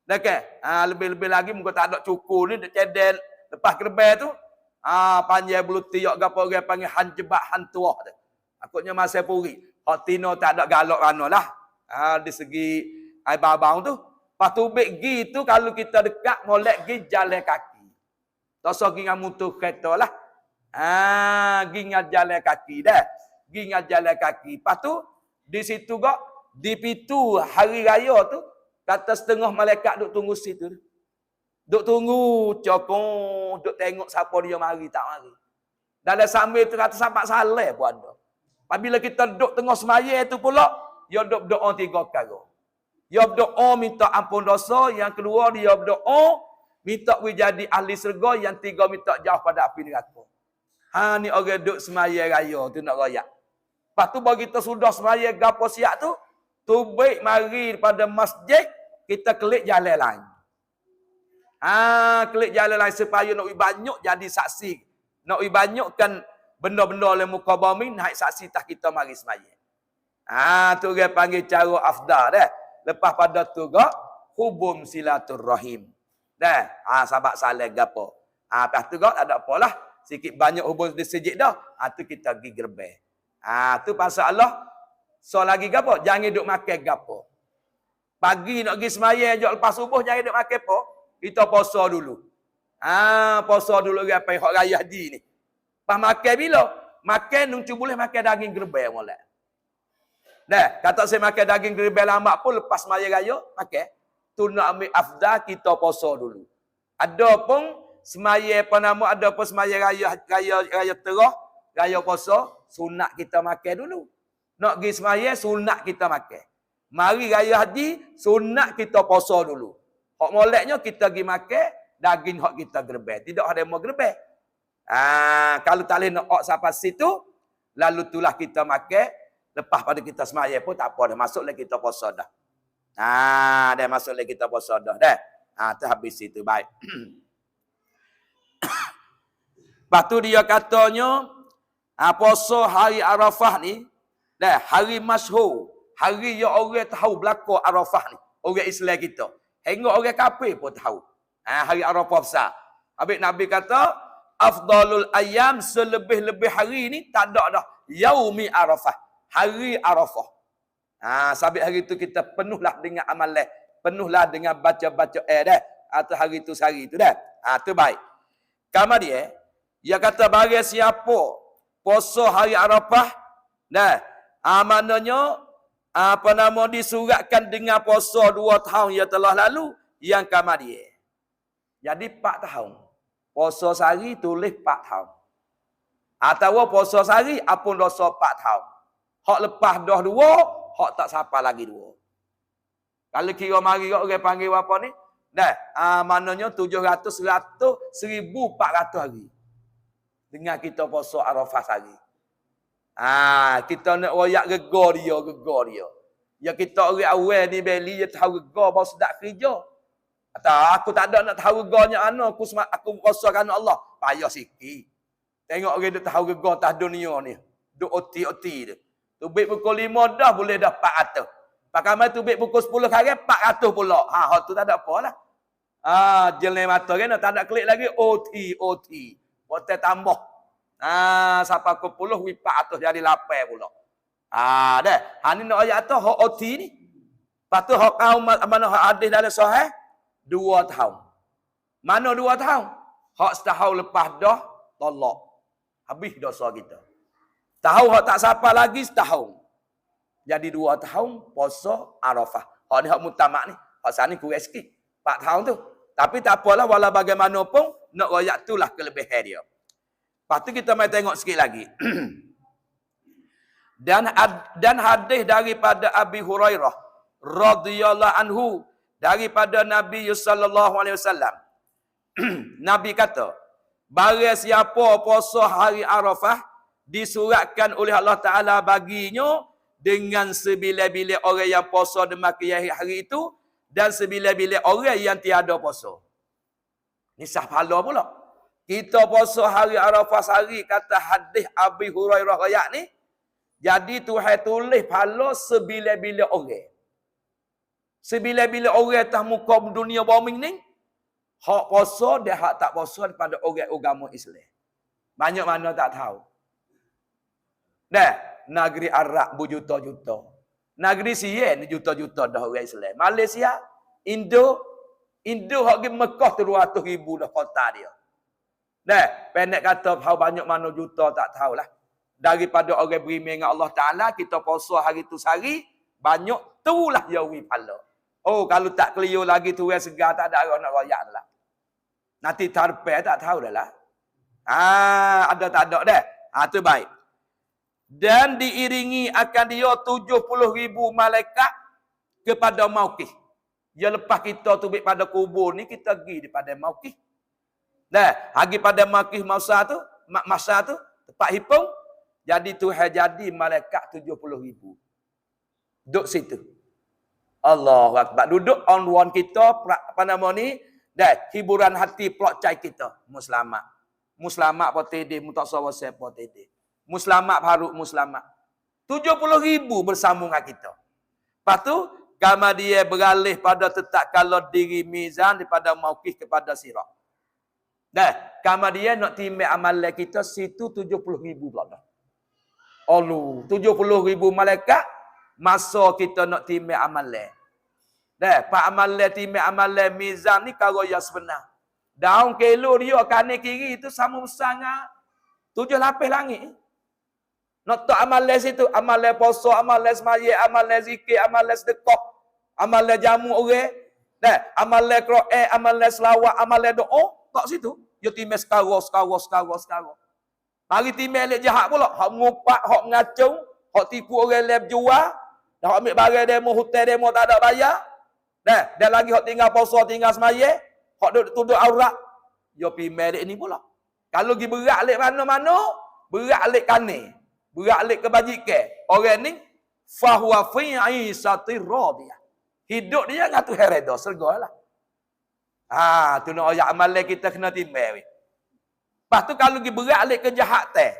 Dekat. Lebih-lebih lagi muka tak ada cukur ni dak cedel lepas kerbel tu. Panjang bulu tiak gapo orang panggil han jebak han tuah tu. Akutnya masa puri. Hak tino tak ada galak rano lah. Di segi ai babang tu. Pas tubik gi tu kalau kita dekat molek gi jalan kaki. Tak usah gi dengan motor kereta lah. Gi dengan jalan kaki dah. Gi dengan jalan kaki. Lepas tu di situ gak di pintu hari raya tu kata setengah malaikat duk tunggu situ. Duk tunggu cokong, duk tengok siapa dia mari tak mari. Dalam sambil tu kata sampai salah pun ada. Apabila kita duk tengah semaya tu pula, dia duk berdoa 3 perkara. Dia berdoa minta ampun dosa, yang kedua dia berdoa minta we jadi ahli syurga, yang tiga minta jauh pada api neraka. Ni orang duk semaya raya tu nak royak. Lepas tu bagi kita sudah semaya gapo siap tu, tubik mari pada masjid, kita klik jalan lain. Klik jalan lain supaya nak banyak jadi saksi. Nak banyakkan benda-benda oleh muka bumi, naik saksi tak kita mari semaya. Tu dia panggil cara afdal dah. Lepas pada tu gak hubung silaturrahim. Dah. Sahabat saleh gapo. Lepas tu gak tak ada apalah. Sikit banyak hubung di sejid dah. Tu kita pergi gerbang. Tu pasal Allah. So lagi gapo? Jangan duk makan gapo. Pagi nak pergi semaya jok lepas subuh jangan duk makan apa. Kita puasa dulu. Puasa dulu apa hak raya haji ni. Pas makan bila? Makan nungcu boleh makan daging gerbang molek. Dah, kata saya makan daging gerbang lambat pun lepas semaya raya makan. Tu nak ambil afdal kita puasa dulu. Ada pun semaya apa nama ada pun semaya raya terah, raya puasa, sunat kita makan dulu. Nak pergi semaya sunat kita makan. Mari raya haji sunat kita puasa dulu. Hak moleknya kita pergi makan daging hak kita gerbang. Tidak ada yang mau gerbang. Kalau tak boleh nak sampai situ, lalu itulah kita makan. Lepas pada kita semaya pun tak apa dah. Masuklah kita puasa dah. Dah masuklah kita puasa dah. Tu habis itu. Baik. Lepas tu dia katanya, puasa hari Arafah ni, hari masyhur. Hari yang orang tahu belakang Arafah ni. Orang Islam kita. Hingga orang kafir pun tahu. Hari Arafah besar. Habis Nabi kata, afdalul ayyam, selebih-lebih hari ni tak ada dah. Yaumi Arafah. Hari Arafah. Sabit hari tu kita penuhlah dengan amalan. Penuhlah dengan baca-baca dah. Atau hari tu sehari tu dah. Tu baik. Kemudian, dia kata bagi siapa puasa hari Arafah, dah. Maknanya, disuratkan dengan puasa 2 tahun yang telah lalu, yang kemudian. Jadi 4 tahun. Puasa sehari tulis 4 tahun. Atau puasa sehari apun dosa 4 tahun. Hak lepas dah 2, hak tak siapa lagi 2. Kalau kira mari orang panggil apa ni? Dah, maknanya 700, 100, 1400 hari. Dengan kita puasa Arafah sehari. Kita nak royak gegar dia. Ya kita orang awal ni beli dia tahu gegar baru sedap kerja. Atau aku tak ada nak tahu gegarnya aku puasa kerana Allah. Payah sikit. Tengok orang dia tahu gegar atas dunia ni. Duk oti dia. Tubik pukul 5 dah boleh dah 400. Pakai mai tubik pukul 10 hari 400 pula. Hak tu tak ada apalah. Jelai mata kan tak ada klik lagi OT. Hotel tambah. Sampai ke 10 400 jadi 8 pula. Dah. Ni nak ayat tu hak OT ni. Lepas tu hak kaum mana hak hadis dalam sahih 2 tahun. Mana 2 tahun? Hak setahun lepas dah tolak. Habis dosa kita. Tahu hak tak siapa lagi setahun. Jadi 2 tahun puasa Arafah. Hak ni hak mutamak ni. Hak sana ni kurang sikit. 4 tahun tu. Tapi tak apalah walau bagaimanapun nak royak itulah kelebihan dia. Lepas tu kita mai tengok sikit lagi. Dan hadis daripada Abi Hurairah radhiyallahu anhu daripada Nabi sallallahu alaihi wasallam. Nabi kata, barang siapa puasa hari Arafah disuratkan oleh Allah Taala baginya dengan sebilik-bilik orang yang puasa demikian hari itu dan sebilik-bilik orang yang tiada puasa. Ni sah pahala pula. Kita puasa hari Arafah sehari kata hadis Abi Hurairah ayat ni. Jadi Tuhan tulis pahala sebilik-bilik orang. Sebilik-bilik orang atas muka dunia bumi ni, hak puasa dia hak tak puasa daripada orang agama Islam. Banyak mana tak tahu. Dah, negeri Arab berjuta-juta. Negeri Sien juta-juta dah orang Islam. Malaysia, Indo hak pergi Mekah tu 200,000 dah kota dia. Dah, pendek kata how banyak mana juta tak tahulah. Daripada orang beriman dengan Allah Taala, kita puasa hari tu sehari, banyak tulah yawi pahala. Oh, kalau tak clear lagi tu yang segar tak ada orang nak royak lah. Nanti tarpe tak tahu dah lah. Ada tak ada dah. Tu baik. Dan diiringi akan dia 70,000 malaikat kepada Mauqif. Ya lepas kita tubik pada kubur ni, kita pergi daripada Mauqif. Dah, hari pada Mauqif masa tu, tempat hipung, jadi Tuhan jadi malaikat 70,000. Duduk situ. Allahu Akbar. Duduk on one kita, apa nama ni, dah, hiburan hati pelak cai kita. Muslimat. Muslimat potede, mutaksawa saya potede. Muslimat haruk muslimat. 70,000 bersama dengan kita. Lepas tu, kama dia beralih pada tetap kalau diri mizan daripada Mauqif kepada Sirat. Dah, kama dia nak timbang amalan kita situ 70,000 pula dah. Allah, 70,000 malaikat masa kita nak timbang amalan. Dah, pak amalan timbang amalan mizan ni kalau yang sebenar. Daun kilo dia kanan kiri itu sama besar dengan 7 lapis langit. Nak tak amalan situ, amalan puasa, amalan semaya, amalan zikir, amalan sedekah, amalan jamu orang, dah, amalan Quran, amalan selawat, amalan doa, tak situ. Dia timbang sekarang. Mari timbang elok jahat pula, hak mengupak, hak mengacung, hak tipu orang lab jual, dah ambil barang demo, hotel demo tak ada bayar. Dah, dan lagi hak tinggal puasa, tinggal semaya, hak duduk tuduh aurat. Dia pi melik ni pula. Kalau pergi berat lek mana-mana, berat lek kanan, berat lek kebajikan. Orang ni fahuwa fi 'ishatir radiyah. Hidup dia dengan Tuhan redha, surgalah. Tu nak ayat amalan kita kena timbang weh. Lepas tu kalau pergi berat lek kejahatan.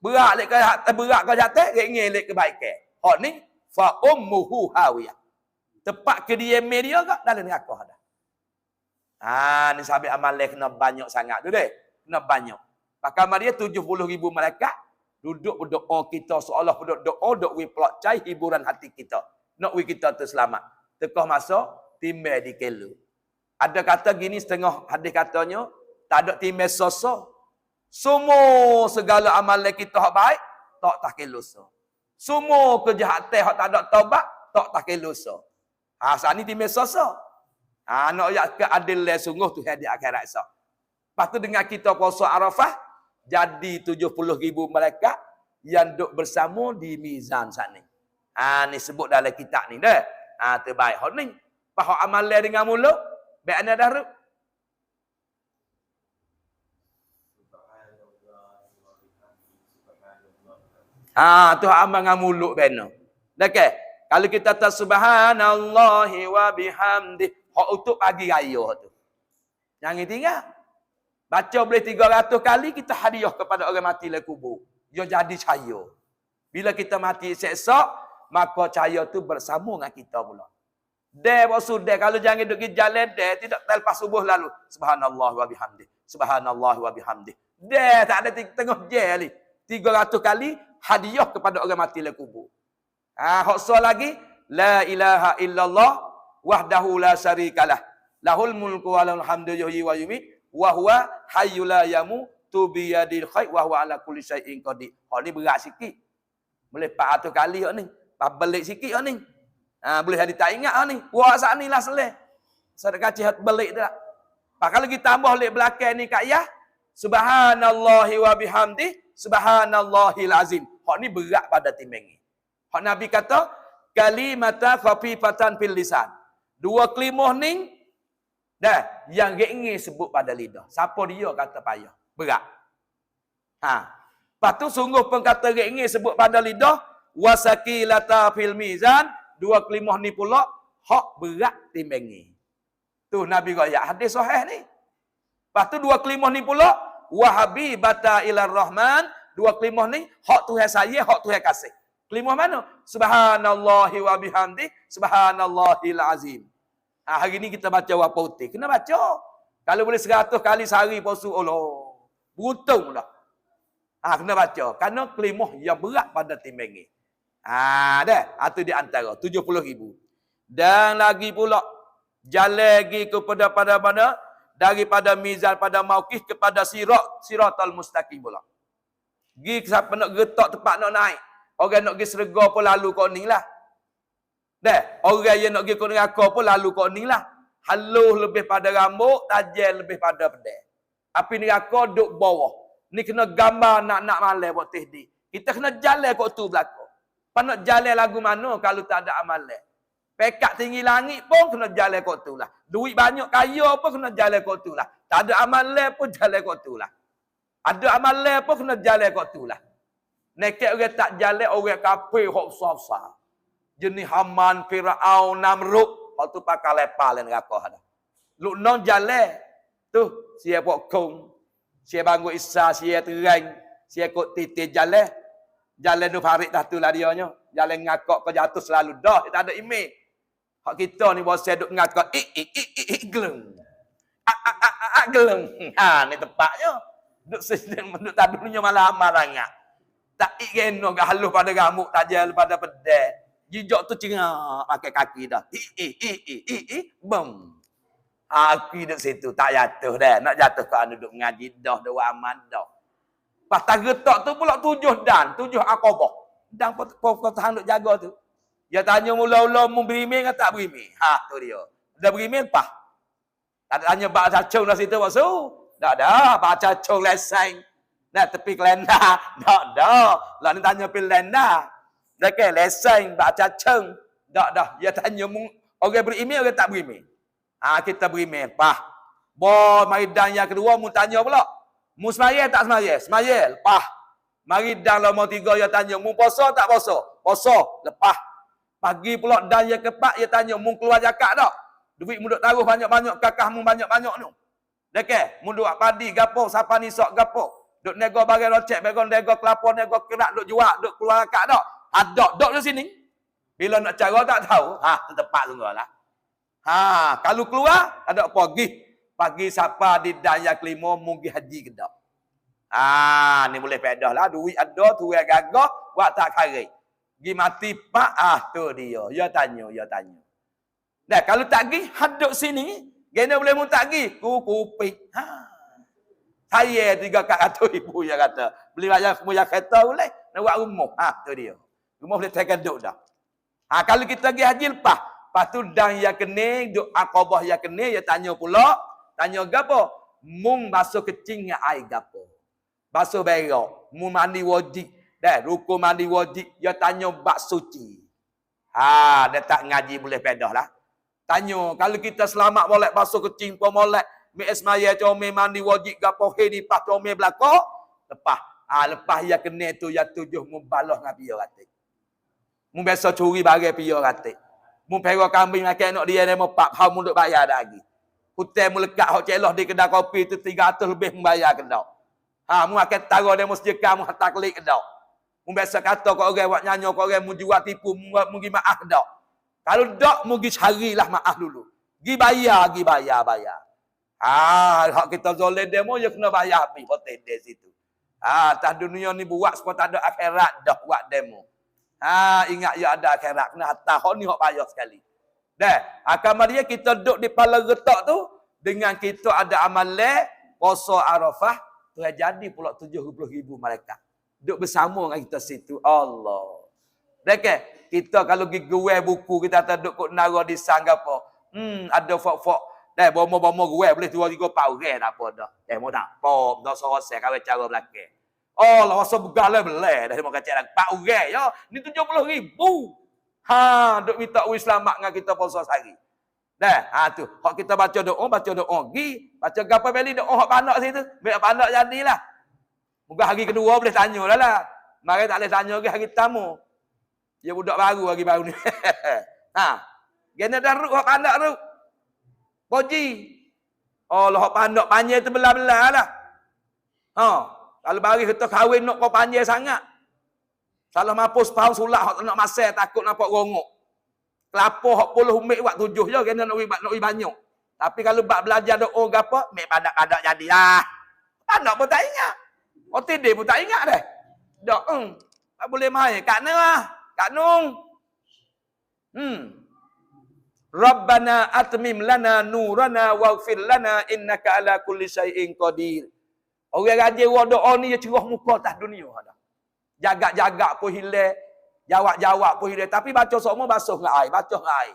Berat lek kejahatan, berat kejahatan, ingin lek kebaikan. Hak ni fa ummuhu hawiyah. Tepat kediaman dia ke dalam neraka dah. Ni sahabat amalan kena banyak sangat tu deh. kena banyak. Bahkan dia 70,000 malaikat duduk berdoa kita seolah berdoa dok wi pelak cai hiburan hati kita. Nak wi kita tu selamat. Tekah masa timbel di kelu. Ada kata gini setengah hadis katanya, tak ada timbel soso. Semua segala amalan kita hak baik tak kelu so. Semua kejahatan hak tak ada taubat tak kelu so. Saat ni timbel soso. Nak ya keadilan sungguh tu di akhirat esok. Lepas tu dengan kita puasa Arafah, jadi 70,000 malaikat yang duduk bersama di mizan sana. Ni sebut dalam kitab ni dah. Terbaik hak ni. Pak amalan dengan mulut, baik ana dah. Tu amal dengan mulut benar. Okey. Kalau kita tak subhanallahi wa bihamdi, hak untuk pagi raya tu. Jangan tinggal. Baca boleh 300 kali, kita hadiah kepada orang mati dalam kubur. Dia jadi cahaya. Bila kita mati esok, maka cahaya tu bersama dengan kita pula. Dia sudah, kalau jangan duduk jalan dia, tidak lepas subuh lalu. Subhanallah wa bihamdi. Subhanallah wa bihamdi. Dia tak ada tengah je ni. 300 kali hadiah kepada orang mati dalam kubur. Hak soal lagi, la ilaha illallah wahdahu la syarikalah. Lahul mulku wa lahul hamdu yuhyi wa yumiit wa huwa hayyul la yamutu bi yadil khair wa huwa ala kulli syai'in qadir. Hak ni berat sikit. Boleh 400 kali hak ni. Belik sikit hak ni. Boleh hari tak ingat hak ni. Buat saat ni lah seleh. Sedekah cihat belik tu tak. Kalau kita tambah lek belakang ni kat ya, subhanallahi wa bihamdi, subhanallahil azim. Hak ni berat pada timbang. Hak Nabi kata, kalimata khafifatan fil lisan. Dua kelimah ni dah yang ingin sebut pada lidah. Siapa dia kata payah? Berat. Lepas tu sungguh pun kata ingin sebut pada lidah, wasakilata fil mizan. Dua kelimah ni pula hak berat timbang ni. Tu Nabi royak hadis sahih ni. Lepas tu dua kelimah ni pula wahabibata ilar rahman. Dua kelimah ni hak Tuhan saya, hak Tuhan kasih. Kelimah mana? Subhanallahi wa bihamdi, subhanallahil azim. Hari ni kita baca apa putih. Kena baca. Kalau boleh 100 kali sehari puasa, Allah. Beruntung dah. Kena baca. Kerana kelimah yang berat pada timbang ni. Dah. Itu di antara 70,000. Dan lagi pula jalan lagi kepada pada mana daripada mizan pada mauqif kepada siratal mustaqim pula. Gi siapa nak getak tempat nak naik. Orang nak pergi serga pun lalu kau ni lah. Dah, orang yang nak pergi ke neraka pun lalu kau ni lah. Halus lebih pada rambut, tajam lebih pada pedang. Api neraka duduk bawah. Ni kena gambar nak malam buat tehdi. Kita kena jalan kau tu belakang. Apa nak jalan lagu mana kalau tak ada amalan? Pekat tinggi langit pun kena jalan kau tu lah. Duit banyak kaya pun kena jalan kau tu lah. Tak ada amalan pun jalan kau tu lah. Ada amalan pun kena jalan kau tu lah. Nekek orang tak jalan, orang kafir hok besar-besar. Jenis Haman, Firaun, Namrud, hok tu pakai lepal neraka ada. Lu non jalan. Tu sia buat kong, sia bangun Isa, sia terang, sia kok titik jalan. Jalan tu farid dah tu lah dia nya. Jalan ngakak ke jatuh selalu dah, tak ada email. Hak kita ni bosan duk ngakak geleng. Geleng. Ni tempatnya. Duk sedang duk tadunya malam marangak. Tak ikeno gak halus pada rambut, tajam pada pedang. Jijak tu cengak pakai kaki dah. Bum. Aku duduk situ tak jatuh dah. Nak jatuh kau duduk mengaji dah, dua aman dah. Pas getak tu pula 7 akobah. Dan kau tahan duk jaga tu. Dia tanya mula-mula mu berimeh ke tak berimeh? Tu dia. Dah berimeh apa? Tak tanya bak cacung dah situ maksud. Tak ada, bak cacung leseng. Nah, tepi kelenda. Tak dah. Lah ni tanya pi lenda. Dah ke leseng bak cacung. Tak dah. Dia tanya mu orang berimeh orang tak berimeh. Kita berimeh pah. Bo mari dan yang kedua mu tanya pula. Mu semaya tak semaya? Semaya. Lepas. Mari dan lama 3 dia tanya mu puasa tak puasa? Puasa. Lepas. Pagi pula dan yang keempat dia tanya mu keluar zakat tak? Duit mu duk taruh banyak-banyak, kakah mu banyak-banyak tu. Dah ke? Mu duk padi gapo, siapa ni sok gapo? Duk nego barang rocek, barang nego kelapa, nego kerak, duk jual, duk keluar zakat tak? Ada dok di sini. Bila nak cara tak tahu, tepat sungguhlah. Kalau keluar ada apa? Pagi siapa di daya kelima mungkin haji ke tak? Ni boleh pedah lah. Duit ada, tuai gagah, buat tak kari. Gi mati pak, tu dia. Ya tanya. Dah, kalau tak gi, haduk sini. Gena boleh mu tak gi? Kupik. Saya 300,000 ya kata. Beli bayar kereta boleh. Nak buat rumah. Tu dia. Rumah boleh tergaduk dah. Kalau kita pergi haji lepas. Lepas tu dan ya kena, duk akabah ya kena, ya tanya pula. Tanya gapo? Mung basuh kecing dengan air gapo? Basuh berak. Mung mandi wajib. Dah, rukun mandi wajib. Ya tanya bak suci. Dia tak ngaji boleh pedah lah. Tanya, kalau kita selamat boleh basuh kecing pun boleh. Mi esmaya comel mandi wajib gapo ni pas comel belakang. Lepas ya kena tu ya tujuh mu balah dengan pia kata. Mu biasa curi barang pia kata. Mu pera kambing makan nak dia demo 4 hau mu duk bayar dah lagi. Hutan mu lekat hok celah di kedai kopi tu 300 lebih mu bayar kedai. Mu akan taro demo sejeka mu hantar klik kedai. Mu biasa kata kau orang buat nyanyi kau orang mu jual tipu mu gi maaf kedai. Kalau dak mu gi carilah maaf dulu. Gi bayar. Hak kita zalim demo ya kena bayar habis hotel di situ. Atas dunia ni buat supaya tak ada akhirat dah buat demo. Ingat ya ada akhirat kena hantar hak ni hak payah sekali. Dah, kemudian kita duduk di pala getak tu dengan kita ada amalan puasa Arafah tu jadi pula 70,000 malaikat. Duduk bersama dengan kita situ. Allah. Dekat kita kalau pergi guai buku kita tak duduk kok nara di sanggapa. Ada fok-fok. Dah bomo-bomo guai boleh 2-3 orang tak apa dah. Mau tak apa, dah selesai kawin cara belakang. Allah rasa begalah belai dah mau kacak dah 4 orang ya. Ni 70,000. Duk minta wi selamat dengan kita puasa sehari. Dah, tu. Hak kita baca doa, gi baca gapo beli doa hak panak situ. Biar panak jadilah. Moga hari kedua boleh tanya dah lah. Mari tak boleh tanya lagi hari tamu. Dia budak baru lagi baru ni. Gena dah ruk hak panak ruk. Boji. Allah hak panak panjang tu belah-belah lah. Kalau bagi kita kahwin nak kau panjang sangat. Salah mampus pau sulak hak nak masai takut nampak rongok. Kelapa hak 10 umek buat 7 je kena nak wi banyak. Tapi kalau bab belajar doa gapo, mek padak-padak jadilah. Padak pun tak ingat. OTD pun tak ingat dah. Dak tak boleh main. Kak Nung. Rabbana atmim lana nurana waghfir lana innaka ala kulli syai'in qadir. Orang rajin doa ni dia cerah muka atas dunia dah. Jaga-jaga pun hilang, jawab pun hilang, tapi baca semua basuh dengan air,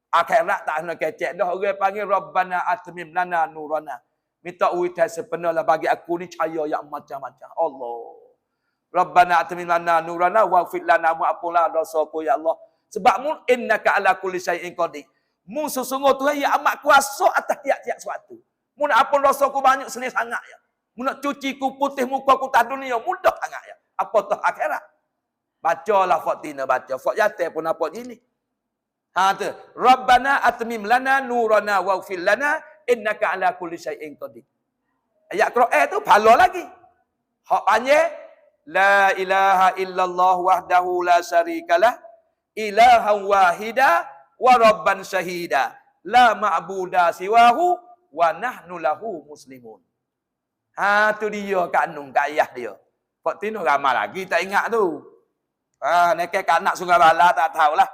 Akhirat tak nak kecek dah. Orang panggil Rabbana atmim lana nurana. Minta uitai sepenuhnya bagi aku ni cahaya yang macam-macam. Allah. Rabbana atmim lana nurana waghfir lana ma'apulah dosaku ya Allah. Sebab mu innaka ala kulli syai'in qadir. Mu sesungguh Tuhan yang amat kuasa atas tiap-tiap sesuatu. Mu nak ampun dosaku banyak senang sangat ya. Mu nak cuci ku putih muka ku tak dunia mudah sangat ya. Apa tu akhirat? Bacalah Fatina baca. Fat yatim pun apa gini. Tu. Rabbana atmim lana nurana waghfir lana innaka ala kulli syai'in qadir. Ayat Quran tu pala lagi. Hak panjang la ilaha illallah wahdahu la syarikalah ilahan wahida wa rabban syahida la ma'buda siwahu wa nahnu lahu muslimun. Tu dia Kak Nung, Kak Ayah dia. Kok tino ramai lagi tak ingat tu. Nekek kanak Sungai Bala tak tahulah.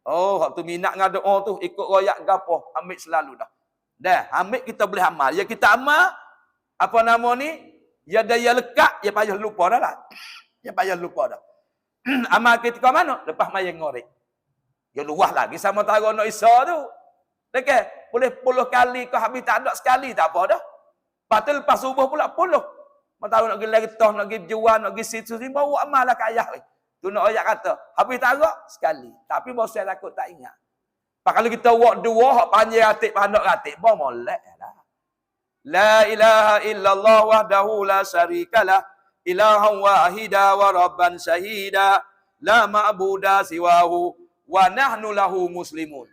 Waktu minat dengan doa tu ikut royak gapo, ambil selalu dah. Dah, ambil kita boleh amal. Ya kita amal apa nama ni? Ya daya lekat, ya payah lupa dah lah. Ya payah lupa dah. Amal kita ke mana? Lepas main ngorek. Ya luah lagi sama tara nak Isa tu. Nekek, boleh 10 kali ke habis tak ada sekali tak apa dah. Lepas lepas subuh pula 10. Tahu nak pergi lertah, nak pergi jual, nak pergi situ, bawa amal lah ke ayah. Tu nak ayat kata, habis tarak sekali. Tapi bosan takut tak ingat. Pak kalau kita buat dua, hak panjang atik, pandak atik, bah molek lah. La ilaha illallah wahdahu la syarikalah, ilahan wahida wa rabban syahida, la ma'buda siwahu, wa nahnu lahu muslimun.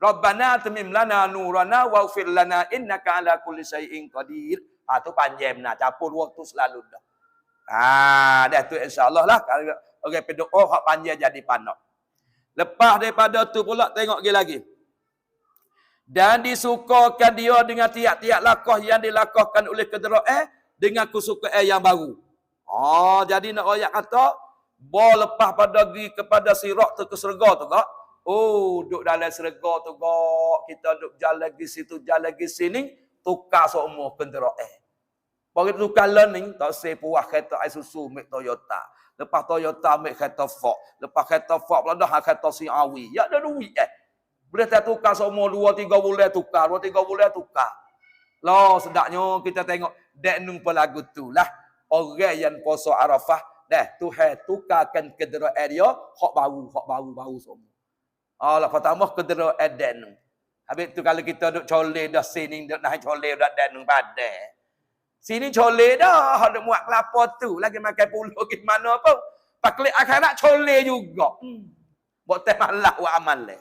Rabbana atmim lana nurana waghfir lana innaka ala kulli syai'in qadir. Tu panjang benar. Capur waktu selalu dah. Dah tu insya-Allah lah. Kalau orang berdoa hak panjang jadi panak. Lepas daripada tu pula tengok lagi. Dan disukakan dia dengan tiap-tiap lakah yang dilakukan oleh kedera dengan kesukaan yang baru. Jadi nak royak kata, lepas pada pergi kepada sirat tu ke syurga tu kak. Duduk dalam syurga tu kak. Kita duduk jalan lagi situ, jalan lagi sini. Tukar semua kenderaan. Bagi tukar learning, tak say puas kereta Isuzu, make Toyota. Lepas Toyota, make kereta Ford. Lepas kereta Ford, pula dah kereta Siawi. Ya ada duit Boleh tak tukar semua 2-3 bulan tukar, 2-3 bulan tukar. Loh, sedaknya kita tengok deknung pelagu tu lah. Orang yang puasa Arafah, Tuhan tukarkan kenderaan dia, hak baru semua. Lah pertama kenderaan deknung. Habis tu kalau kita duk colek dah sini, duk naik colek dah deknung padai. Sini colek dah, ada muat kelapa tu, lagi makan puluh ke mana pun. Paklik akhirat colek juga. Buat teh malah buat amal leh.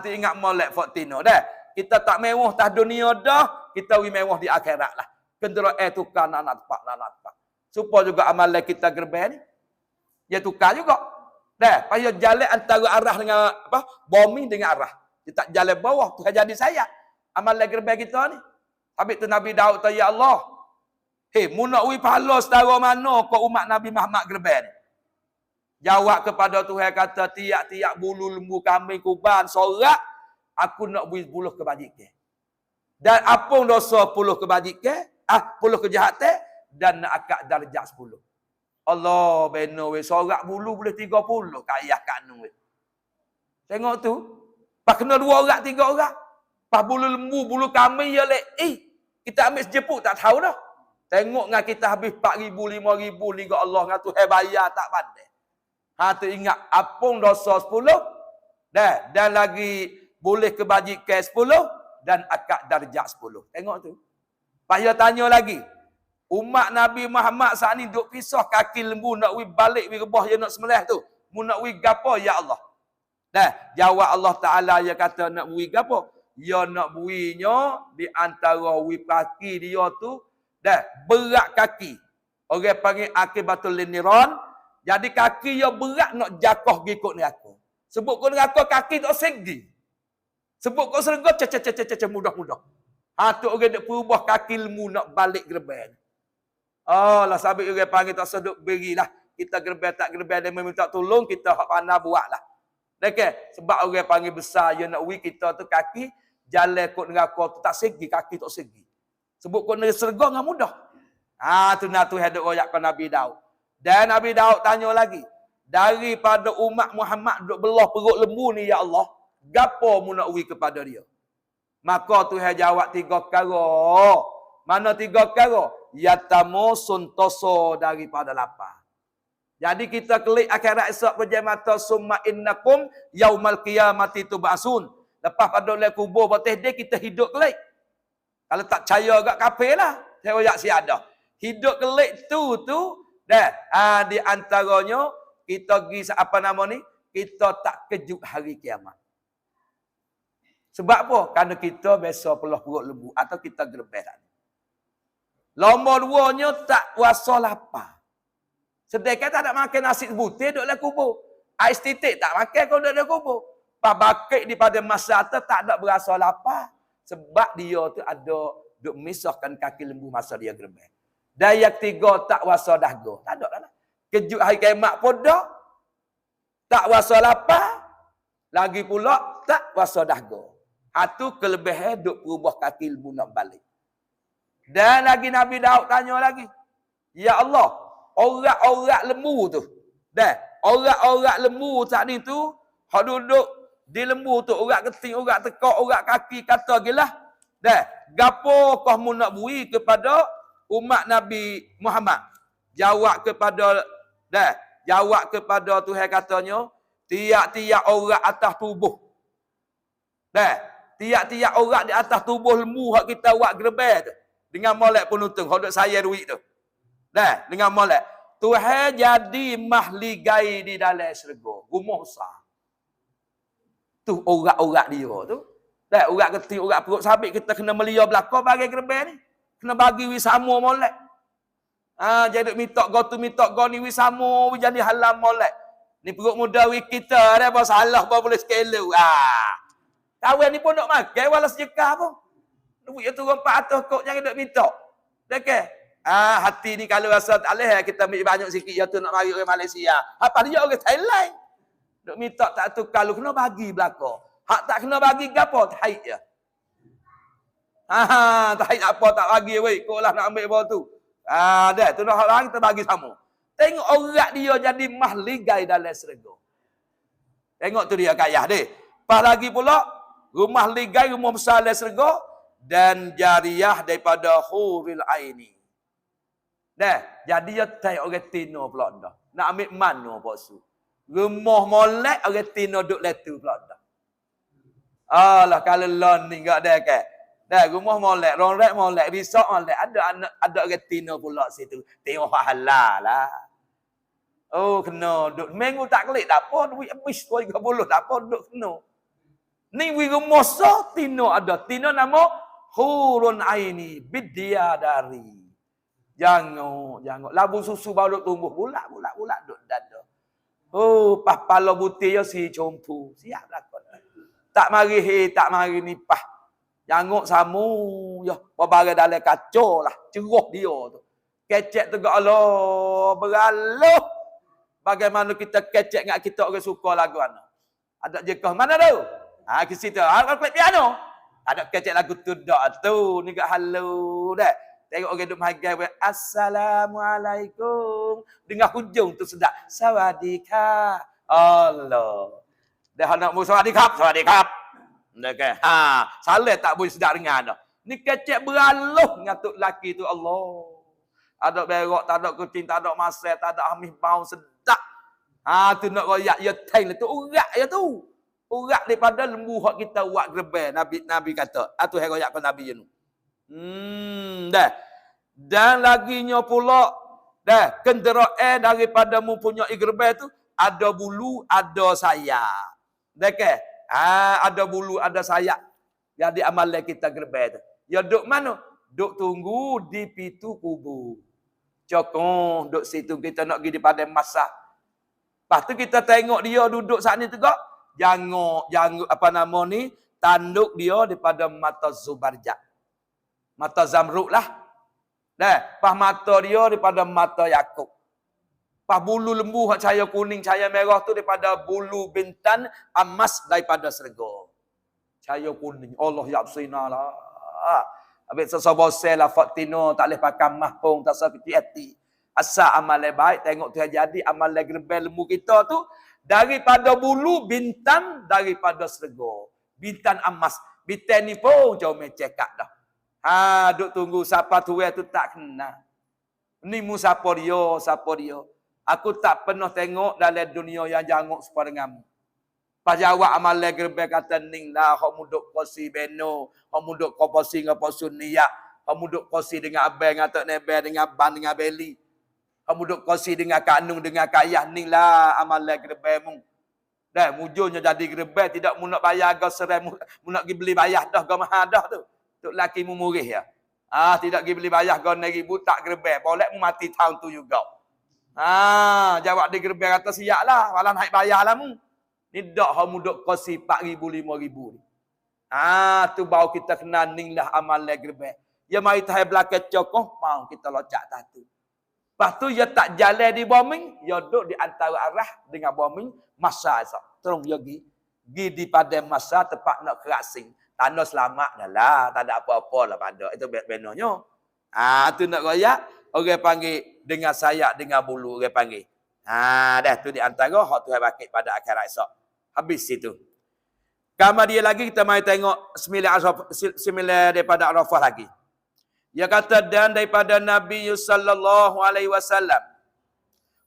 Tu ingat molek Fortino dah. Kita tak mewah tah dunia dah, kita wi mewah di akhirat lah. Kenderaan tukar nak tepat. Supaya juga amal kita gerben ni. Dia tukar juga. Payah jalan antara arah dengan bumi dengan arah. Dia tak jalan bawah, tu jadi saya. Amal gerben kita ni. Habis tu Nabi Daud kata, ya Allah. Mu nak wi pahala setara mana kau umat Nabi Muhammad gerben? Jawab kepada Tuhan kata, tiap-tiap bulu lembu kambing kurban sorak, aku nak beri 10 kebajikan. Dan apa dosa 10 kebajikan? 10 kejahatan dan nak akak darjat 10. Allah beno we sorak bulu boleh 30 kayah kat anu we. Tengok tu. Pas kena 2 orang 3 orang. Pas bulu lembu, bulu kambing ya lek. Kita ambil sejeput tak tahu dah. Tengok ngah kita habis 4,000 5,000 ni Allah ngah Tuhan bayar tak pandai. Tu ingat apung dosa 10 dan lagi boleh kebajikan 10 dan akak darjat 10. Tengok tu. Payah tanya lagi. Umat Nabi Muhammad saat ni duk pisah kaki lembu nak wi balik wi rebah dia nak sembelih tu. Mu nak wi gapo ya Allah. Jawab Allah Taala dia kata nak wi gapo? Ya nak buinya di antara wi kaki dia tu berat kaki. Orang panggil akibatul liniran. Jadi kaki dia berat nak jakoh gikut neraka. Sebut kau neraka kaki tak segi. Sebut kau serga mudah-mudah. Tu orang nak perubah kaki lembu nak balik gerben. Lah sabit orang panggil tak seduk berilah. Kita gerben tak gerben dia meminta tolong kita hak pandai buatlah. Okey, sebab orang panggil besar dia nak wi kita tu kaki jalan kod neraka tu tak segi, kaki tak segi. Sebut kod neraka serga dengan mudah. Tu nak tu hadap royak ke Nabi Daud. Dan Nabi Daud tanya lagi, daripada umat Muhammad duk belah perut lembu ni ya Allah, gapo mu nak wi kepada dia? Maka Tuhan jawab 3 perkara. Mana 3 perkara? Yatamu suntoso daripada lapar. Jadi kita klik akhirat esok berjamata summa innakum yaumal qiyamati tub'asun. Lepas pada oleh kubur batih dia kita hidup klik. Kalau tak percaya agak kafir lah. Saya royak si ada. Hidup klik tu di antaranya kita pergi apa nama ni? Kita tak kejut hari kiamat. Sebab apa? Kerana kita biasa pelah perut lembu atau kita gerbeh. Nombor 2-nya tak puasa lapar. Sedangkan tak ada makan nasi putih duduk dalam kubur. Ais titik tak makan kalau duduk dalam kubur. Pak bakit daripada masa tu tak ada berasa lapar. Sebab dia tu ada duk misahkan kaki lembu masa dia gerbeh. Dan yang 3 tak puasa dahaga. Tak ada lah. Kejut hari kiamat pun dah. Tak puasa lapar. Lagi pula tak puasa dahaga. Itu kelebihan duk berubah kaki lembu nak balik. Dan lagi Nabi Daud tanya lagi. Ya Allah, orang-orang lembu tu. Orang-orang lembu saat ni tu, hak duduk di lembu tu, orang keting, orang tekak, orang kaki, kata gilah. Gapo kau mu nak bui kepada umat Nabi Muhammad? Jawab kepada Tuhan katanya, tiap-tiap orang atas tubuh. Tiap-tiap orang di atas tubuh lembu hak kita buat gerbel tu. Dengan molek penutung, hak duk saya duit tu. Dengan molek. Tuhan jadi mahligai di dalam syurga. Rumah besar. Tu orang-orang dia tu. Orang ketik, orang perut sabit kita kena melia belakang bagi gerbel ni. Kena bagi wisama molek. Jadi minta go ni wisama jadi halam molek. Ni perut muda kita ada apa salah apa boleh skela. Kawan ni pun nak makan walau sejekah pun. Duit tu 400 kok jangan duk minta. Okey. Hati ni kalau rasa tak boleh, kita ambil banyak sikit, ya tu nak mari orang Malaysia. Apa dia orang Thailand? Duk minta tak tukar lu, kena bagi belaka. Hak tak kena bagi gapo? Taik je. Taik apa tak bagi weh. Kau lah nak ambil bawah tu. Dah, tu nak orang kita bagi sama. Tengok orang dia jadi mahligai dalam syurga. Tengok tu dia kaya deh. Pas lagi pula, rumah ligai, rumah besar dalam syurga dan jariah daripada huril aini. Dah, jadi dia tai orang tino pula dah. Nak ambil mana bosu? Rumah molek orang tino duk letu pula dah. Alah kalau lon ni enggak ada ke. Dah rumah molek, ronrek molek, resort molek, ada orang tino pula situ. Tengok halal lah. Oh kena duk minggu tak klik tak apa duit habis 30 tak apa duk kena. Ni rumah so tino ada. Tino nama hurun aini bidyadari. Jangan. Labu susu baru tumbuh bulat duk dada. Oh, pas pala butir ya si compu. Siap lakon. Tak mari nipah. Jangok samu ya, barang dalam kacau lah. Cerah dia tu. Kecek tu gak Allah, beraloh. Bagaimana kita kecek ngak kita orang suka lagu ana. Ada jekah mana tu? Ke situ. Kalau play piano. Ada kecek lagu tu dak tu. Ni gak halu dah. Tengok orang duk magai, Assalamualaikum. Dengar hujung tu sedap. Sawadika. Allah. Dah nak mu sawadikap. Okay. Salah tak boleh sedap dengar dah. Ni kecek beraloh ngatuk laki tu Allah. Ada berok, tak ada kucing, tak ada masai, tak ada amis bau sedap. Tu nak royak ya tail tu urat ya tu. Urat daripada lembu hak kita buat gerbel. Nabi kata. Tu hai royak kan Nabi je tu. Dah. Dan laginya pula kenderaan daripada mempunyai gerbel tu ada bulu, ada sayap. Dah ke? Ada bulu, ada sayap. Jadi amalan kita gerbel tu. Ya duk mana? Duk tunggu di pintu kubur. Cokong duk situ kita nak pergi di padang masak. Lepas tu kita tengok dia duduk saat ni tegak. Jangan apa nama ni? Tanduk dia daripada mata Zubarjat. Mata Zamrud lah. Pas mata dia daripada mata Yakub. Pas bulu lembu cahaya kuning, cahaya merah tu daripada bulu bintan emas daripada syurga. Cahaya kuning. Allah ya Absina lah. Habis sesabosel lah Faktino tak boleh pakai mah pun tak sakit hati. Asal amal baik tengok tu jadi amal gerbel lembu kita tu daripada bulu bintan daripada syurga. Bintan emas. Bintan ni pun jauh cekak dah. Duk tunggu siapa tu tu tak kena. Ni mu siapa dia. Aku tak pernah tengok dalam dunia yang janguk sepada denganmu. Pas jawab amal gerbel kata ning lah hok muduk kosi beno, hok muduk koposi ngaposun niyak, hok muduk kosi dengan abang ngatak nebel dengan ban dengan beli. Hok muduk kosi dengan kanung dengan kayah ning lah amal gerbel mu. Dah mujurnya jadi gerbel tidak mu nak bayar gau serai mu nak pergi beli bayar dah gau mahal dah tu. Tok laki mu murih ya. Tidak pergi beli bayar gau 9,000 tak gerbel. Boleh mu mati tahun tu juga. Jawab di gerbel kata siaplah, walau naik bayar lah mu. Ni dak hau muduk kosi 4,000 5,000 ni. Tu baru kita kena ning lah amal gerbel. Ya mari tahai belakang cokoh mau kita locak tatu. Lepas tu ya tak jalan di bombing, ya duduk di antara arah dengan bombing masa esok. Terus ya gi di padang masa tempat nak kerasing. Tanda selamat dah lah, tak ada apa-apa lah pada. Itu benarnya. Tu nak royak, orang panggil dengan sayap dengan bulu orang panggil. Dah tu di antara hak Tuhan bakit pada akhirat esok. Habis situ. Kemudian lagi kita mari tengok 9 daripada Arafah lagi. Dia kata dan daripada Nabi sallallahu alaihi wasallam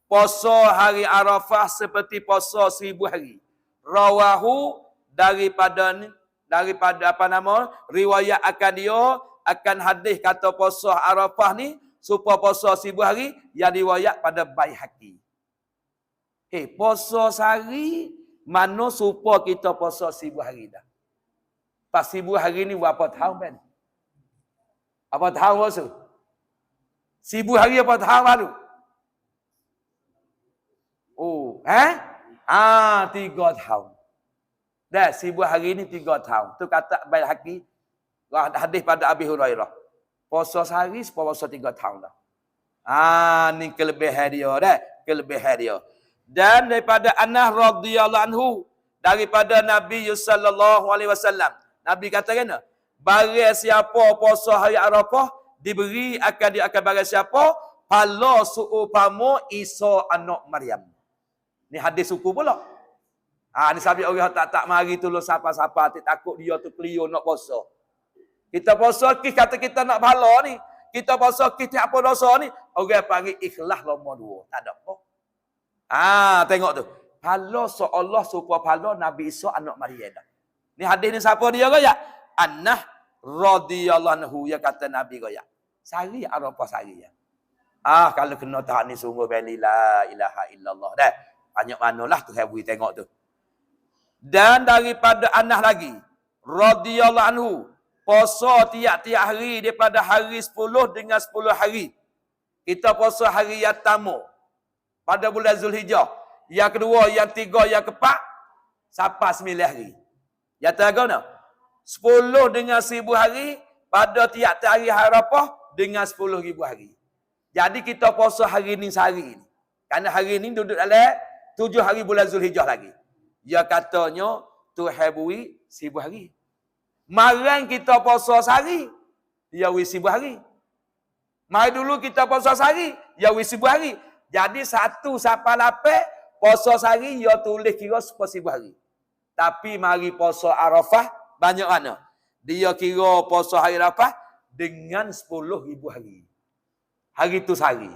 puasa hari Arafah seperti puasa 1000 hari. Rawahu daripada apa nama? Riwayat akan dia akan hadis kata puasa Arafah ni supaya puasa 1000 hari yang riwayat pada Baihaqi. Puasa sehari mana supaya kita puasa 1000 hari dah. Pas 1000 hari ni berapa tahun kan? Apa tahun puasa? 1000 hari apa tahun baru? 3 tahun. Dah 1000 hari ni 3 tahun. Tu kata Baihaqi hadis pada Abi Hurairah. Puasa sehari supaya puasa 3 tahun dah. Ni kelebihan dia dah. Kelebihan dia. Dan daripada Anas radhiyallahu anhu, daripada Nabi sallallahu alaihi wasallam. Nabi kata kena, barang siapa puasa hari Arafah diberi dia akan barang siapa pahala seumpama Isa anak Maryam. Ni hadis suku pula. Ni sabit orang tak mari tolong siapa-siapa takut dia tu keliru nak puasa. Kita puasa kata kita nak pahala ni. Kita puasa kita apa dosa ni? Orang panggil ikhlas nombor 2. Tak ada apa. Tengok tu. Pahala seolah supaya pahala Nabi Isa anak Maryam dah. Ni hadis ni siapa dia kaya? Anas radhiyallahu anhu yang kata Nabi kaya. Sari Arafah sari ya. Kalau kena tak ni sungguh beli la ilaha illallah dah. Banyak manalah tu saya beri tengok tu. Dan daripada Anas lagi radhiyallahu anhu, puasa tiap-tiap hari daripada hari 10 dengan 10 hari. Kita puasa hari yang pertama pada bulan Zulhijjah. Yang kedua, yang tiga, yang keempat sampai 9 hari. Yang terakhir 10 dengan 1000 hari pada tiap-tiap hari Arafah dengan 10,000 hari. Jadi kita puasa hari ni sehari ni. Kerana hari ni duduk dalam 7 hari bulan Zulhijjah lagi. Dia katanya Tuhan beri 1000 hari. Marang kita puasa sehari, dia beri 1000 hari. Mari dulu kita puasa sehari, dia beri 1000 hari. Jadi 1 sampai 8 puasa sehari, dia tulis kira 1000 hari. Tapi mari puasa Arafah, banyak mana? Dia kira puasa hari Arafah dengan 10,000 hari. Hari tu sehari.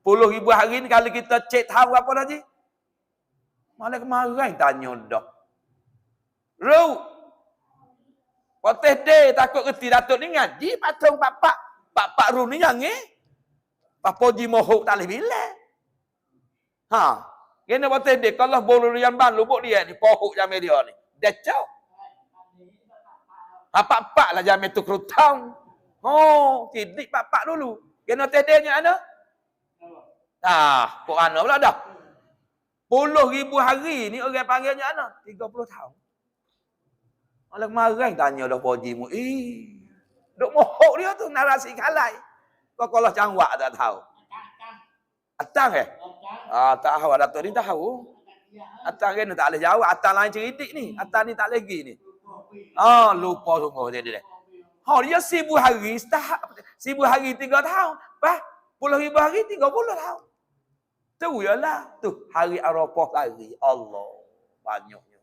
10,000 hari ni kalau kita cek tahu apa tadi? Malah kemarin tanya dah. Ru. Poteh deh takut kerti Datuk ni ngaji patung pak Ru ni yang Papa Ji mohok tak boleh bilang. Kena poteh deh kalau bolu yang ban lubuk dia ni pohok jam dia ni. Decau. Pak lah jam tu kerutang. Tidik pak dulu. Kena tedenya ana? Kok ana pula dah. 10,000 hari ni orang panggilnya ana? 30 tahun. Malah kemarin tanya dah Poji mu. Duk mohok dia tu narasi kalai. Kau kalau cangwak tak tahu. Atang tak tahu. Datuk ni tahu. Atang kan tak boleh jawab. Atang lain cerdik ni. Atang ni tak lagi ni. Lupa sungguh dia. Dia 1000 hari. 1000 hari 3 tahun. 10,000 hari 30 tahun. Tu ialah tu hari Arafah hari. Allah banyaknya.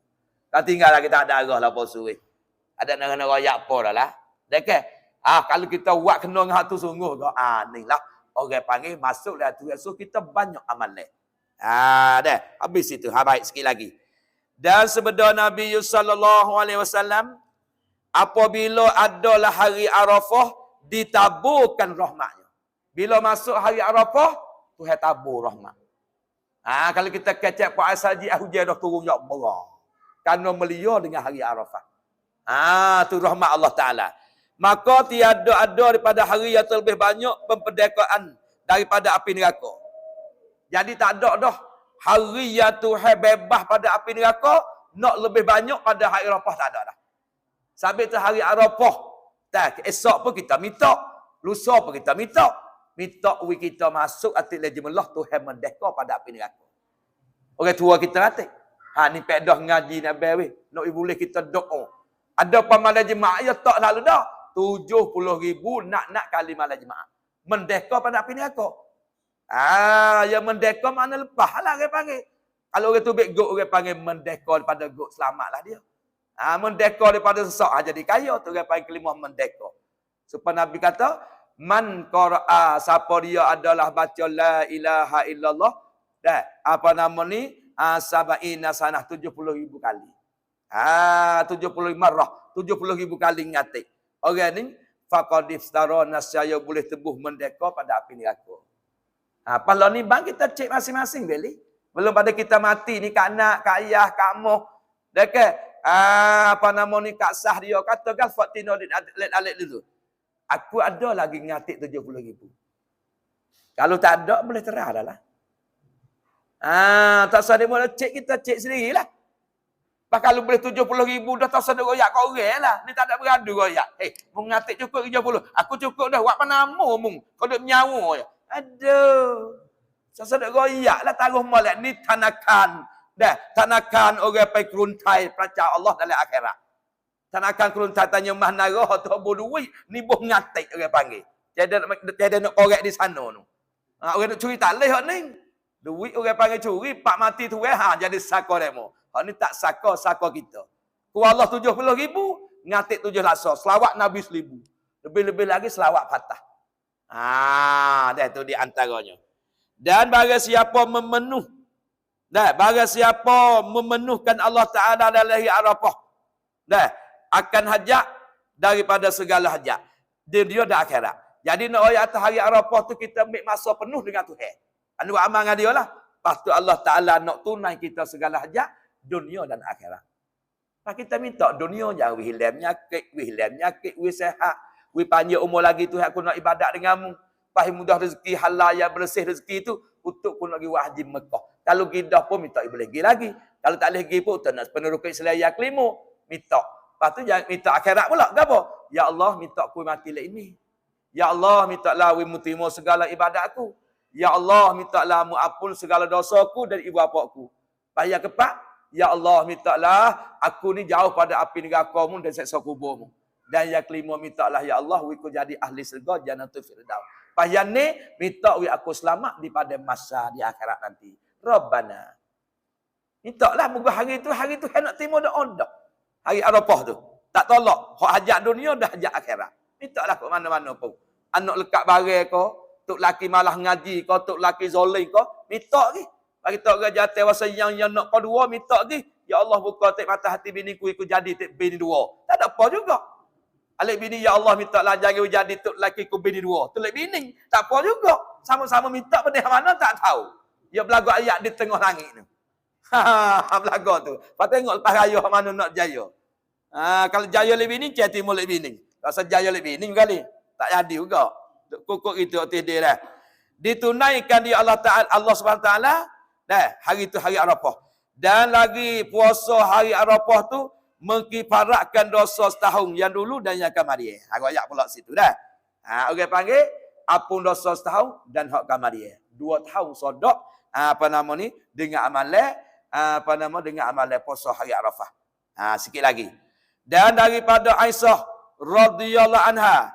Tak tinggal lagi tak ada arah lah puasa. Ada nak royak apa dah lah. Dekat. Kalau kita buat kena dengan hak tu sungguh ke. Ni lah orang panggil masuk dah tu. So kita banyak amalan. Dah. Habis itu. Baik sikit lagi. Dan sebenarnya Nabi sallallahu alaihi wasallam apabila adalah hari Arafah ditaburkan rahmatnya. Bila masuk hari Arafah Tuhan tabur rahmat. Kalau kita kecek Pak Asaji hujan dah turun ya Allah. Kerana melia dengan hari Arafah. Tu rahmat Allah Ta'ala. Maka tiada ada daripada hari yang terlebih banyak pemperdekaan daripada api neraka. Jadi tak ada dah hari yang Tuhan bebas pada api neraka nak lebih banyak pada hari Arafah tak ada dah. Sampai tu hari Arafah. Esok pun kita minta. Lusa pun kita minta. Minta kita masuk atik lejimullah Tuhan merdeka pada api neraka. Orang tua kita kata, ni pedah ngaji nak bewe, nak boleh kita doa. Ada pamalan jemaah ya tak lalu dah. 70,000 nak kali malam jemaah. Merdeka pada api neraka. Yang merdeka mana lepas lah orang panggil. Kalau orang tu baik gok orang panggil merdeka daripada gok selamatlah dia. Merdeka daripada sesak jadi kaya tu orang panggil kelimah merdeka. Supaya Nabi kata man qara'a siapa dia adalah baca la ilaha illallah dah apa nama ni sabaina sanah 70,000 kali. 70 marrah 70,000 kali ngatik. Orang ni faqad iftara nasyaya boleh tebuh merdeka pada api neraka. Pahala ni bang kita cek masing-masing beli. Belum pada kita mati ni kak anak, kak ayah, kak moh. Dekat apa nama ni kak sah dia kata gal fatino alit dulu. Aku ada lagi ngatik 70,000. Kalau tak ada, boleh terah dah lah. Tak usah dia boleh cek, kita cek sendirilah. Kalau boleh 70,000, dah tak usah dia royak kau orang lah. Ni tak ada beradu royak. Mung ngatik cukup 70. Aku cukup dah, buat apa nama mung. Kau duk menyawa je. Aduh. Sesedek royak lah taruh molek ni tanakan. Dah, tanakan orang pergi keruntai percaya Allah dalam akhirat. Tanakan keruntai tanya mah narah atau duit, ni boh ngatik orang panggil. Jadi nak korek di sana tu. Orang nak curi tak leh hak ni. Duit orang panggil curi, pak mati tu jadi saka demo. Hak ni tak saka kita. Ku Allah 70,000, ngatik 7 laksa, selawat Nabi 1,000. Lebih-lebih lagi selawat patah. Dah tu di antaranya. Dan bagi siapa memenuhkan Allah Ta'ala dalam hari Arafah, akan hajat daripada segala hajat. Dia dah akhirat. Jadi nak ayat atas hari Arafah tu kita ambil masa penuh dengan Tuhan. Anu amal dengan dia lah. Lepas tu Allah Ta'ala nak tunai kita segala hajat, dunia dan akhirat. Lepas kita minta dunia jangan hilang nyakit, sehat, panjang umur lagi Tuhan aku nak ibadat denganmu. Lepas mudah rezeki halal yang bersih rezeki itu untuk pun lagi wajib Mekah. Kalau gidah pun minta boleh pergi lagi. Kalau tak boleh pergi pun tak nak penuh rukun Islam yang kelima, minta. Lepas tu jangan minta akhirat pula. Apa? Ya Allah minta aku mati lah ini. Ya Allah minta lah mu terima segala ibadat aku. Ya Allah minta lah mu ampun segala dosa aku dan ibu bapa aku. Lepas yang keempat, ya Allah minta lah aku ni jauh pada api neraka-Mu dan seksa kuburmu. Dan yang kelima minta lah ya Allah aku jadi ahli syurga jannatul firdaus. Lepas yang ni minta aku selamat di pada masa di akhirat nanti. Rabbana. Minta lah moga hari tu nak terima doa dah. Hari Arafah tu. Tak tolak. Hak hajat dunia dah hajat akhirat. Minta lah ke mana-mana pun. Anak lekat barang kau, tok laki malah ngaji kau, tok laki zolim kau, minta lagi. Bagi tok jatuh wasa yang nak kau dua, minta lagi. Ya Allah buka tek mata hati bini ku jadi tek bini dua. Tak ada apa juga. Alik bini ya Allah minta lah jaga jadi tok laki ku bini dua. Tu lek bini, tak apa juga. Sama-sama minta benda mana tak tahu. Dia belagu ayat di tengah langit tu. Belagu tu. Lepas tengok lepas raya mana nak jaya. Kalau jaya lek bini, cek timur lek bini. Kalau jaya lek bini kali. Tak jadi juga. Kukuk itu atas dia dah. Ditunaikan di Allah Ta'ala, Allah SWT dah hari itu hari Arafah. Dan lagi puasa hari Arafah tu mengkifaratkan dosa setahun yang dulu dan yang kemarin. Aku ayat pula situ dah. Orang panggil apun dosa setahun dan hak kemarin. 2 tahun sodok dengan dengan amalan puasa hari Arafah. Sikit lagi. Dan daripada Aisyah radhiyallahu anha,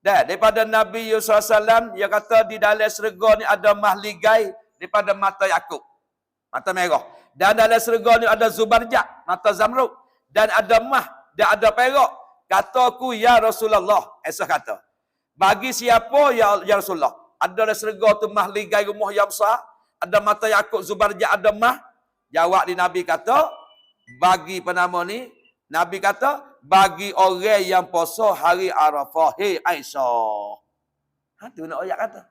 daripada Nabi Yusuf SAW, dia kata di dalam syurga ni ada mahligai daripada mata Yakub, mata merah. Dan dalam syurga ni ada Zubarjat, mata Zamrud. Dan ada mah, dan ada perak. Kataku, ya Rasulullah. Aisyah kata, bagi siapa ya Rasulullah? Ada dalam syurga tu mahligai rumah yang besar, ada mata Yakub, Zubarjat, ada mah. Jawab di Nabi kata, bagi penama ni, Nabi kata, bagi orang yang puasa hari Arafah. Hei Aisyah. Tu nak ayat kata.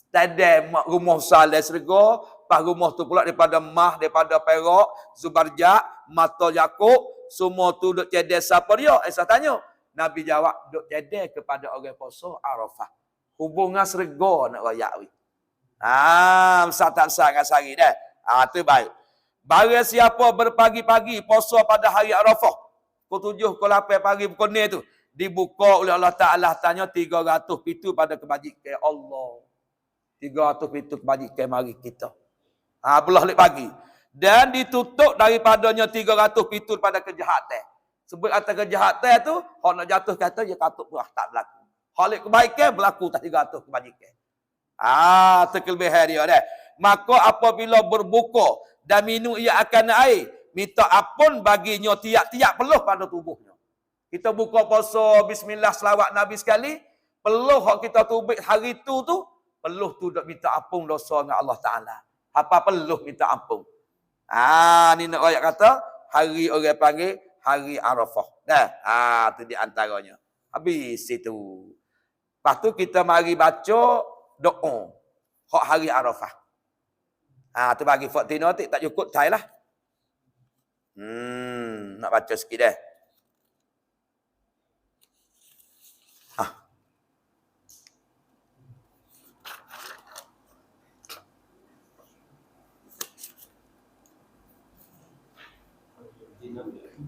Tadi rumah saleh serga, pas rumah tu pula daripada mah, daripada perak, Zubarjat, mata Yakub, semua tu duk cedek siapa dia? Aisyah tanya. Nabi jawab, duk cedek kepada orang puasa Arafah. Hubungan serga nak ayat wi. Tak sangat sari dah. Tu baik. Barang siapa berpagi-pagi puasa pada hari Arafah, pukul 7, pukul 8 pagi, pukul ni tu. Dibuka oleh Allah Ta'ala tanya 300 pintu pada kebajikan Allah. 300 pintu kebajikan mari kita. Belah lek pagi. Dan ditutup daripadanya 300 pintu pada kejahatan. Sebut atas kejahatan tu, orang nak jatuh kata, dia katut pun tak berlaku. Hal kebaikan berlaku tak 300 kebajikan. Terkelebihan dia dah. Maka apabila berbuka dan minum ia akan air, minta ampun baginya tiap-tiap peluh pada tubuhnya. Kita buka puasa bismillah selawat Nabi sekali, peluh hak kita tubik hari tu peluh tu dak minta ampun dosa dengan Allah Taala. Apa peluh minta ampun. Ni nak ayat kata hari orang panggil hari Arafah. Tu di antaranya. Habis itu. Lepas tu kita mari baca doa hak hari Arafah. Tu bagi Fatina tak cukup tai lah. Nak baca sikit dah.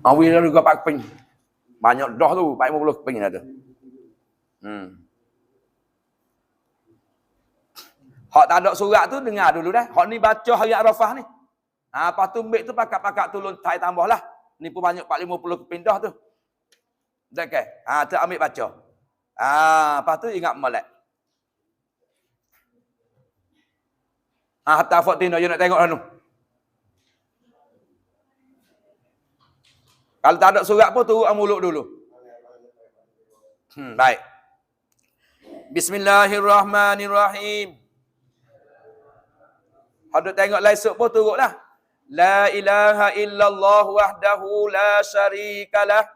Awi dah juga pak ping. Banyak dah tu, 40 ping dah tu. Hak tak ada surat tu dengar dulu dah. Hak ni baca hari Arafah ni. Lepas tu ambil tu pakat-pakat tolong tai tambah lah. Ni pun banyak 450 kepindah tu. Okay. Tu ambil baca. Lepas tu ingat molek. Hatta Fatina you nak tengok anu. Kalau tak ada surat pun turut mulut dulu. Baik. Bismillahirrahmanirrahim. Hadut tengok laisuk pun turutlah. La ilaha illallah wahdahu la syarikalah.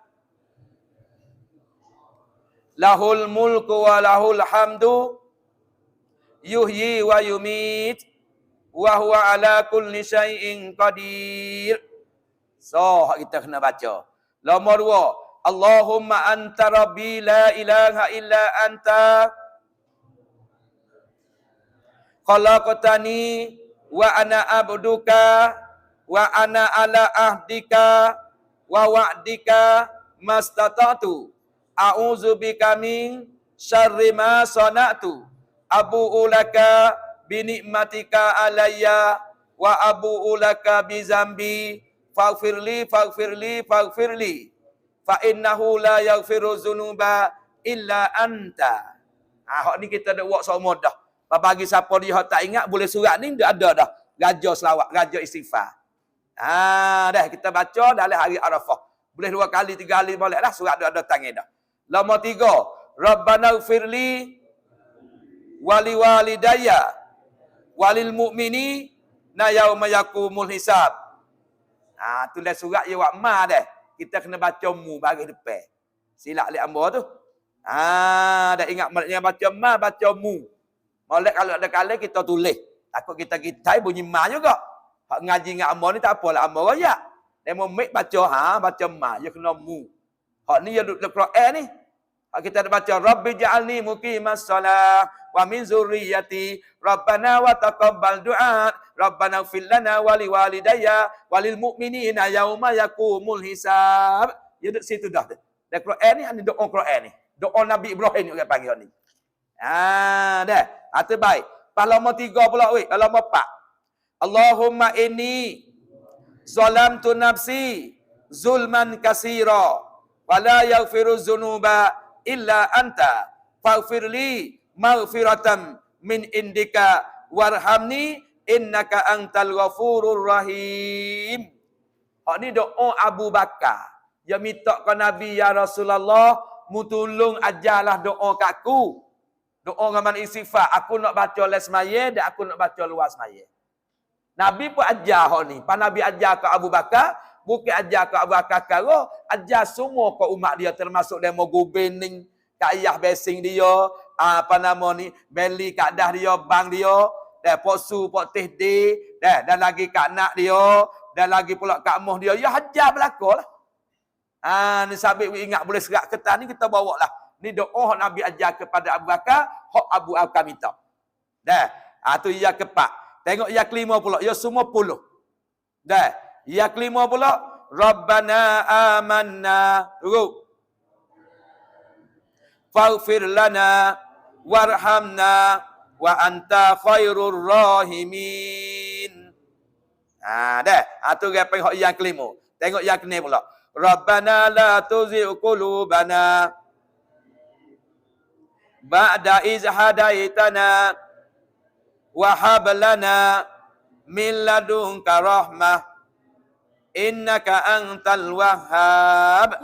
Lahul mulku wa lahul hamdu. Yuhyi wa yumit. Wa huwa ala kulli syai'in qadir. So, kita kena baca. Nombor 2. Allahumma anta rabbi la ilaha illa anta. Khalaqtani wa ana abduka wa ana ala ahdika wa wa'dika mastata'tu. A'udzu bika min syarri ma sana'tu. Abu'u laka bi ni'matika alayya wa abu'u laka bi zambi faghfirli fa innahu la yaghfiru dzunuba illa anta. Hak ni kita dak buat semua dah. Bagi siapa dia tak ingat boleh surat ni dah ada dah. Raja selawat, raja istighfar. Dah kita baca dalam hari Arafah. Boleh 2 kali 3 kali boleh dah surat dah ada tangan dah. Nombor 3, Rabbana ighfirli wali walidayya walil mu'mini na yauma yaqumul hisab. Tulis surat je wak ma dah. Kita kena baca mu bagi depan. Silap lek ambo tu. Dah ingat maknanya baca ma, baca mu. Molek kalau ada kali kita tulis. Takut kita bunyi ma juga. Hak ngaji dengan ambo ni tak apalah ambo royak. Demo mik baca baca ma, ya kena mu. Hak ni ya duduk Quran ni. Hak kita ada baca Rabbi ja'alni muqimas shalah wa min zurriyyati Rabbana wa taqabbal du'a Rabbana ighfir lana wa liwalidayya walil mu'minina yauma yaqumul hisab. Ya duduk situ dah. Dan Quran ni ada doa Quran ni. Doa Nabi Ibrahim juga panggil ni. Dah. Terbaik. Pas lama 3 pula weh, lama 4. Allahumma inni zalamtu nafsi zulman katsira wa la yaghfiru dzunuba illa anta faghfirli maghfiratan min indika warhamni innaka antal ghafurur rahim. Ni doa Abu Bakar. Dia minta ke Nabi, ya Rasulullah, mu tolong ajarlah doa kat aku. Doa ngaman istighfar. Aku nak baca les semaya dan aku nak baca luar semaya. Nabi pun ajar hak ni. Pas Nabi ajar ke Abu Bakar, bukan ajar ke Abu Bakar karo, ajar semua ke umat dia termasuk demo gubening, kat ayah besing dia, beli kat dah dia, bang dia, dan posu pok teh de, dan lagi kat anak dia, dan lagi pula kat muh dia. Ya hajar belakanglah. Ni sabit ingat boleh serat ketan ni kita bawa lah. Ni doa Nabi ajar kepada Abu Bakar, hak Abu Bakar minta. Tu yang keempat. Tengok yang kelima pula, ya semua 10. Yang kelima pula, Rabbana amanna. Turut. Faghfir lana warhamna wa anta khairur rahimin. Tu hak yang kelima. Tengok yang keenam pula. Rabbana la tuzigh qulubana ba'da iz hadaitana wa hab lana min ladunka rahmah innaka antal wahhab.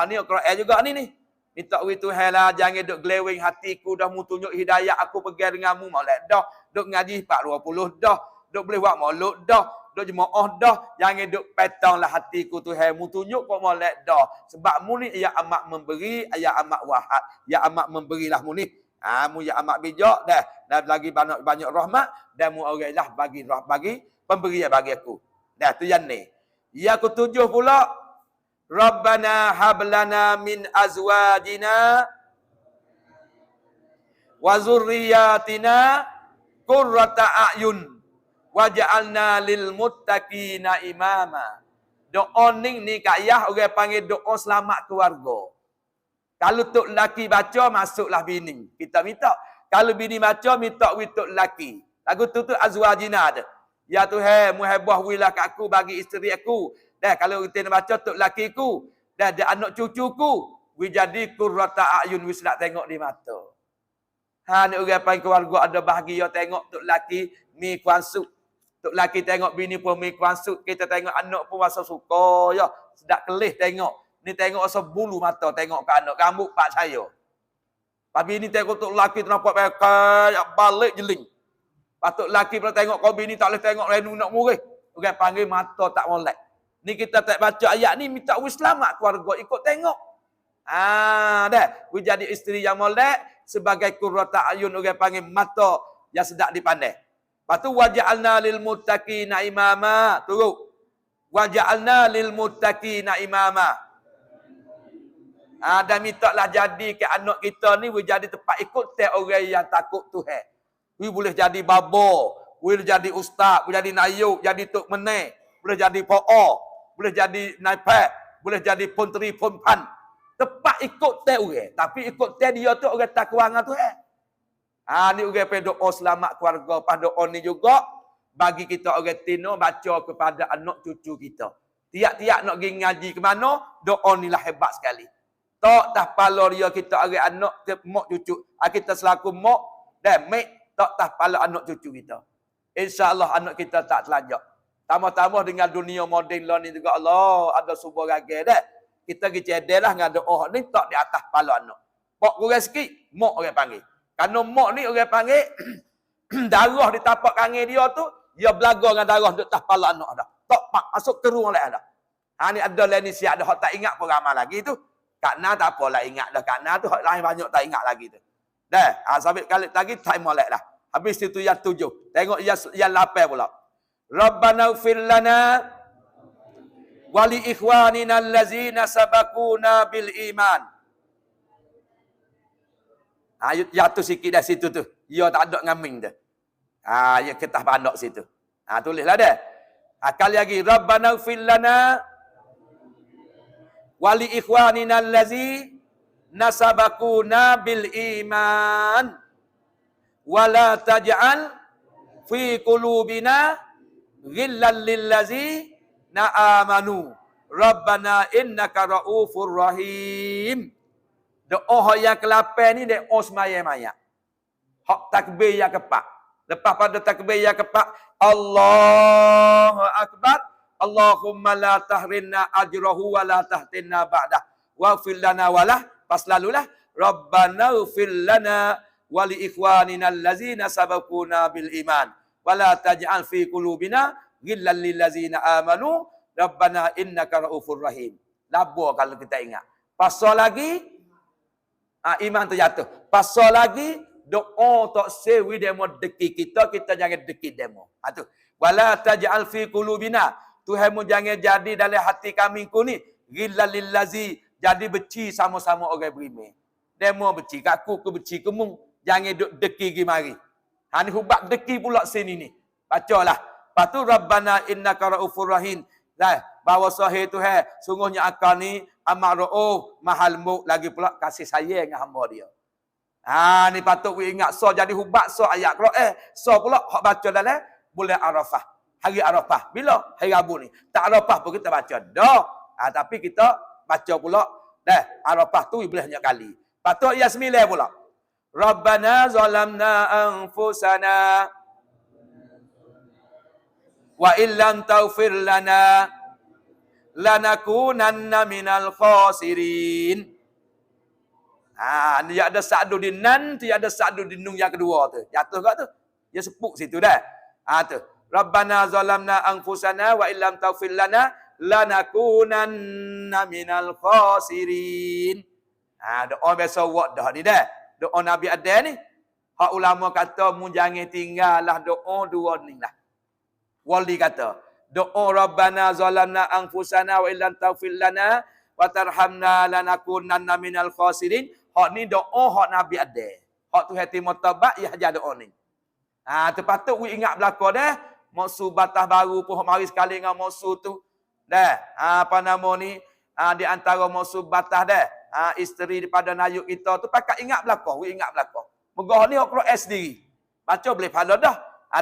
Ni Quran juga ni. Minta wi Tuhan lah, jangan duk glewing hatiku dah mu tunjuk hidayah aku pergi denganmu molek dah. Duk ngaji 420 dah. Duk boleh buat maulud dah. Duk jemaah dah. Jangan duk petanglah hatiku Tuhan mu tunjuk kok molek dah. Sebab mu ni ya amat memberi, ya amat wahab, ya amat memberilah mu ni. Mu ya amat bijak dah. Dan lagi banyak rahmat dan mu orang lah bagi pemberi bagi aku. Dah tu yang ni. Yang ketujuh pula, Rabbana hablana min azwajina wa zurriyatina qurrata a'yun waj'alna lil muttaqina imama. Doa ni kat ayah orang panggil doa selamat keluarga. Kalau tok lelaki baca masuklah bini. Kita minta Kalau bini macam minta wituk lelaki. Lagu tu azwajina ada. Ya Tuhan, muhabbah wilah kat aku bagi isteri aku. Dah kalau kita nak baca tok lelaki ku, dah ada anak cucuku, wi jadi qurrata ayun wis nak tengok di mata. Ha ni orang panggil keluarga ada bahagia tengok tok lelaki mi kuan suk. Tok lelaki tengok bini pun mi kuan suk, kita tengok anak pun rasa suka ya. Sedak kelih tengok. Ni tengok rasa bulu mata tengok ke anak rambut pak saya. Tapi ni tengok tok lelaki tu nampak pakai balik jeling. Patut lelaki pula tengok kau bini tak boleh tengok renu nak murih. Orang panggil mata tak molek. Ni kita tak baca ayat ni minta wis selamat keluarga ikut tengok. Dah. We jadi isteri yang molek sebagai qurrata ayun orang panggil mata yang sedap dipandai. Lepas tu waja'alna lil muttaqina imama. Turut. Waja'alna lil muttaqina imama. Dan minta lah jadi ke anak kita ni we jadi tempat ikut teh orang yang takut Tuhan. We boleh jadi babo, boleh jadi ustaz, boleh jadi nayuk, jadi tok meneh, boleh jadi po'o, boleh jadi naipek, boleh jadi punteri pumpan. Tepat ikut teh orang. Tapi ikut teh dia tu orang takwa dengan Tuhan. Ni orang pe doa selamat keluarga. Pas doa ni juga bagi kita orang tino baca kepada anak cucu kita. Tiap-tiap nak pergi ngaji ke mana, doa ni lah hebat sekali. Tak tah pala dia kita orang anak mak cucu. Kita selaku mak dan mek tak tah pala anak cucu kita. InsyaAllah anak kita tak telajak. Tambah-tambah dengan dunia moden lah ni juga Allah ada subur ragai dah. Kita pergi cedek lah dengan doa ni tak di atas pala anak. Pok kurang sikit, mak orang panggil. Kerana mak ni orang panggil darah di tapak kangen dia tu, dia belaga dengan darah di atas pala anak dah. Tak pak masuk ke ruang lain dah. Ni ada lain ni siap dah, tak ingat pun ramai lagi tu. Kak Na tak apalah ingat dah. Kak Na tu lain banyak tak ingat lagi tu. Dah, sampai kali lagi time molek dah. Habis itu yang 7. Tengok yang 8 pula. Rabbana ighfir lana wa li ikhwanina allazina sabaquna bil iman. Jatuh sikit dah situ tu. Ya tak ada ngaming tu. Ya ketah pandok situ. Tulislah dah. Kali lagi Rabbana ighfir lana wa li ikhwanina allazina nasabakuna bil iman wala taj'al fi qulubina ghillan lil ladzina amanu rabbana innaka raufur rahim. Doa yang ke-8 ni doa semaya-maya. Hak takbir yang ke-4. Lepas pada takbir yang ke-4, Allahu akbar, Allahumma la tahrinna ajrahu wa la tahtinna ba'dah. Wa fil lana walah. Pas lalulah Rabbana ighfir lana wa li ikhwanina allazina sabaquna bil iman wa la taj'al fi qulubina ghillan lil ladzina amanu rabbana innaka raufur rahim. Labur kalau kita ingat. Pasal lagi iman terjatuh. Pasal lagi doa tak sewi demo deki kita jangan deki demo. Tu. Wala taj'al fi qulubina. Tuhanmu jangan jadi dalam hati kami ku ni ghillan lil ladzina jadi beci sama-sama orang beriman. Demo beci. Kaku ke beci ke mung. Jangan duk deki pergi mari. Ni hubak deki pula sini ni. Bacalah. Lepas tu Rabbana innaka raufur rahim. Bahawa sahih Tuhan. Sungguhnya akal ni amat ra'uf. Mahal muk. Lagi pula kasih sayang dengan hamba dia. Ni patut we ingat. So jadi hubak so ayat Quran. So pula hak baca dalam bulan Arafah. Hari Arafah. Bila? Hari Rabu ni. Tak Arafah pun kita baca. Dah. Tapi kita baca pula dah Arafah tu boleh banyak kali. Patut ya 9 pula. Rabbana zalamna anfusana wa illam taghfir lana lanakunanna minal khasirin. Ni ada sa'du di nan, tu ada sa'du di nun yang kedua tu. Jatuh kat tu. Dia sepuk situ dah. Tu. Rabbana zalamna anfusana wa illam taghfir lana lanakunanna minal khasirin. Doa biasa buat dah ni dah. Doa Nabi ada ni. Hak ulama kata mu jangan tinggallah doa dua ni lah. Wali kata, doa Rabbana zalamna anfusana wa illam taghfir lana wa tarhamna lanakunanna minal khasirin. Hak ni doa hak Nabi ada. Hak tu hati mutabak ya aja doa ni. Tu patut we ingat belaka dah. Maksud batah baru pun mari sekali dengan maksud tu. Dah, apa nama ni? Di antara musuh batah dah. Isteri daripada nayuk kita tu pakat ingat belaka, we ingat belaka. Moga ni hak Quran sendiri. Baca boleh pahala dah.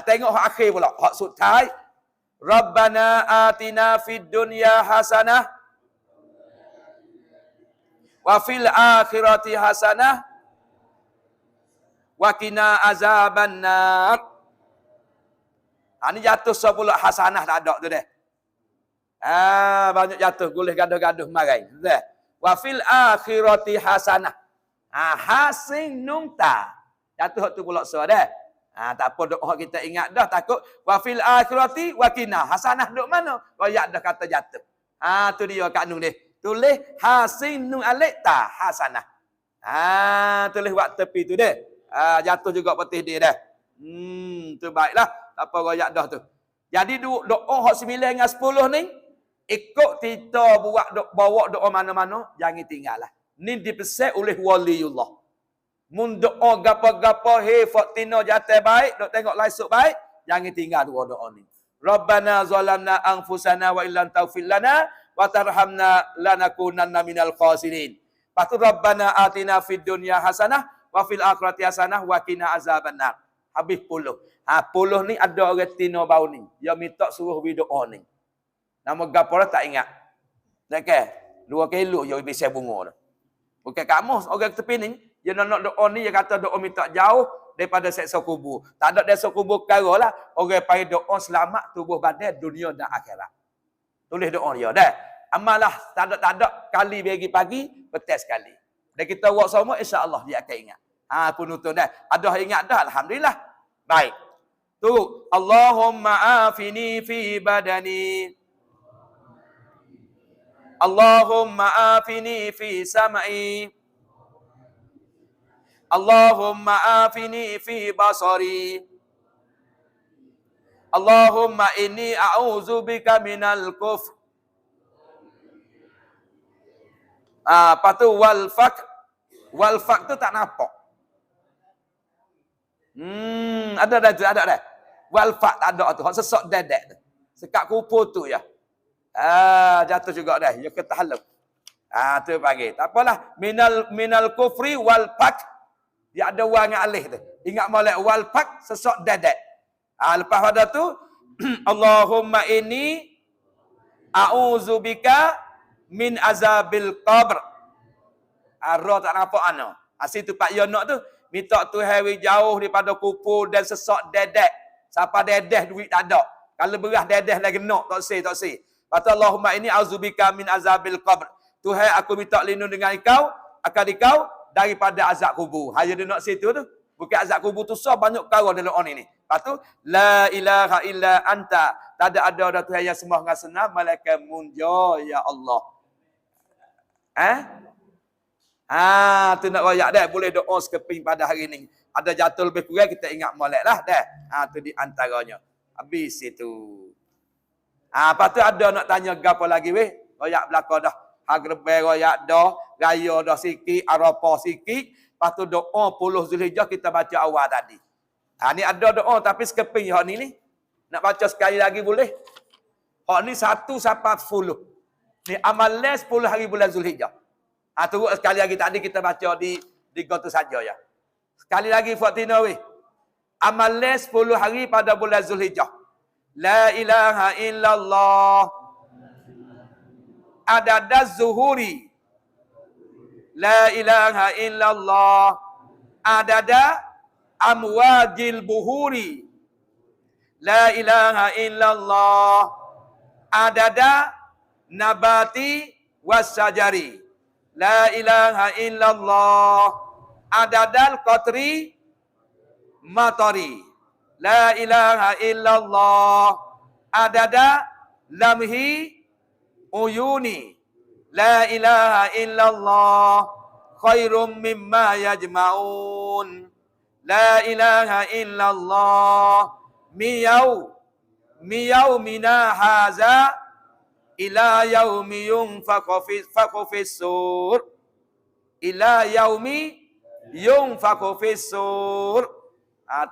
Tengok hak akhir pula, hak sutai. Rabbana atina fid dunya hasanah wa fil akhirati hasanah wa qina azabannar. Ni jatuh 10 hasanah tak ada tu deh. Banyak jatuh boleh gaduh-gaduh marai. Dah. Wa fil akhirati hasanah. Hasin nungta. Jatuh tu pula so dah. Tak apa doa kita ingat dah, takut wa fil akhirati wa qina. Hasanah duk mana? Royak dah kata jatuh. Tu dia kat nun dia. Tulis hasin nun alif ta hasanah. Tulis buat tepi tu dia. Jatuh juga petih dia dah. Tu baiklah. Tak apa royak dah tu. Jadi doa hak 9 dengan 10 ni ikut kita buat bawa doa mana-mana jangan tinggallah. Ni dipesan oleh waliullah. Mun doa gapo-gapo fatina jatuh baik, dok tengok laisuk baik, jangan tinggal doa ni. Rabbana zalamna anfusana wa illam taghfir lana wa tarhamna lanakunanna minal khasirin. Patu Rabbana atina fid dunya hasanah wa fil akhirati hasanah wa qina azabannar. Habis 10. 10 ni ada orang tino bau ni. Dia minta suruh doa ni. Nama gapo tak ingat. Okey, 2 kilo yo bisa bunga tu. Bukan kamu orang tepi ni, dia nak doa ni dia kata doa minta jauh daripada seksa kubur. Tak ada seksa kubur karalah orang pai doa selamat tubuh badan dunia dan akhirat. Tulis doa dia dah. Amalah tak ada kali bagi pagi, betul sekali. Dan kita buat semua insya-Allah dia akan ingat. Penutup dah. Ada ingat dah alhamdulillah. Baik. Tu Allahumma afini fi badani. Allahumma afini fi sam'i. Allahumma afini fi basari. Allahumma inni a'udzu bika minal kufr. Apa tu wal faq? Wal faq tu tak nampak. Ada dah. Wal faq tak ada tu. Hak sesak dedek tu. Sekat kupur tu ya. Jatuh juga dah. Ya ketahaluk. Tu panggil. Tak apalah. Minal kufri wal faq. Dia ada wang dengan alih tu. Ingat molek wal faq sesak dedek. Lepas pada tu Allahumma inni a'udzubika min azabil qabr. Ra tak nampak ana. Situ Pak Yonok tu minta Tuhan jauh daripada kupur dan sesak dedek. Siapa dedeh duit tak ada. Kalau beras dedeh lagi nak tak si. Kata Allahumma inni a'udzubika min azabil qabr. Tuhan aku minta lindung dengan engkau akan engkau daripada azab kubur. Hanya dia nak situ tu. Bukan azab kubur tu banyak perkara dalam on ini. Lepas tu la ilaha illa anta. Tak ada Tuhan yang sembah dengan senang malaikat munja ya Allah. Tu nak royak dah. Boleh doa sekeping pada hari ni. Ada jatuh lebih kurang kita ingat molek lah dah. Tu di antaranya. Habis itu. Lepas tu ada nak tanya gapo lagi weh. Royak belakang dah. Hagrebe royak dah. Raya dah sikit. Arafah sikit. Lepas tu doa 10 Zulhijjah kita baca awal tadi. Ni ada doa tapi sekeping hak ni. Nak baca sekali lagi boleh. Hak ni 1 sampai 10. Ni amalan 10 hari bulan Zulhijjah. Teruk sekali lagi tadi kita baca di gotu saja ya. Sekali lagi Fatina weh. Amalan 10 hari pada bulan Zulhijjah. La ilaha illallah. Adadaz zuhuri. La ilaha illallah. Adada amwajil buhuri. La ilaha illallah. Adada nabati wasyajari. La ilaha illallah. Adadal qatri matari. La ilaha illallah. Adada lamhi uyuni. La ilaha illallah. Khairum mimma yajma'un. La ilaha illallah. Miyau mina haza ila yaumi yunfaqu fis-sur. Ila yaumi yunfaqu fis-sur.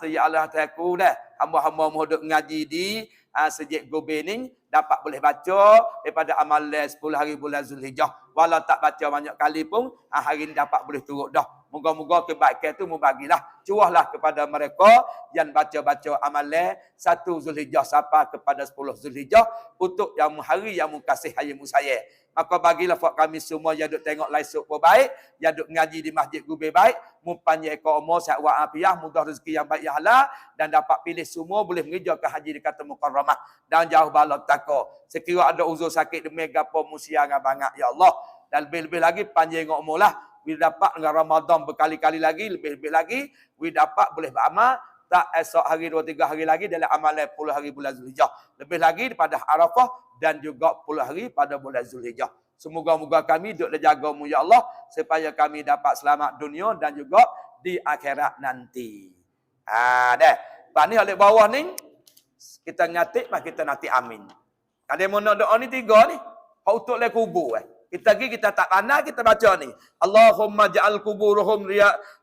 Tu ya Allah taku dah. Hamba-hamba mohon duk ngaji di sejak gobening dapat boleh baca daripada amalan 10 hari bulan Zulhijjah. Walau tak baca banyak kali pun hari ni dapat boleh turut dah. Moga-moga kebaikan itu membagilah. Curahlah kepada mereka yang baca-baca amalan 1 Zulhijjah sampai kepada 10 Zulhijjah untuk yang hari yang mukasih hari musayya. Maka bagilah buat kami semua yang duk tengok live show baik, yang duk ngaji di masjid Gubei baik, mempanjang ekor umur, sihat wa afiah, mudah rezeki yang baik ya halal, dan dapat pilih semua boleh mengerjakan haji di kata Mukarramah dan jauh bala takwa. Sekiranya ada uzur sakit demi gapo musia banyak ya Allah, dan lebih-lebih lagi panjang umur lah, we dapat dengan Ramadan berkali-kali lagi, lebih-lebih lagi we dapat boleh beramal tak esok hari 2-3 hari lagi dalam amalan 10 hari bulan Zulhijjah. Lebih lagi daripada Arafah dan juga 10 hari pada bulan Zulhijjah. Semoga-moga kami duk jagamu ya Allah supaya kami dapat selamat dunia dan juga di akhirat nanti. Dah. Lepas ni oleh bawah ni kita ngatik mas kita nanti amin. Ada yang nak doa ni 3 ni. Hak untuk le kubur Kita pergi kita tak pandai kita baca ni. Allahumma ja'al kuburuhum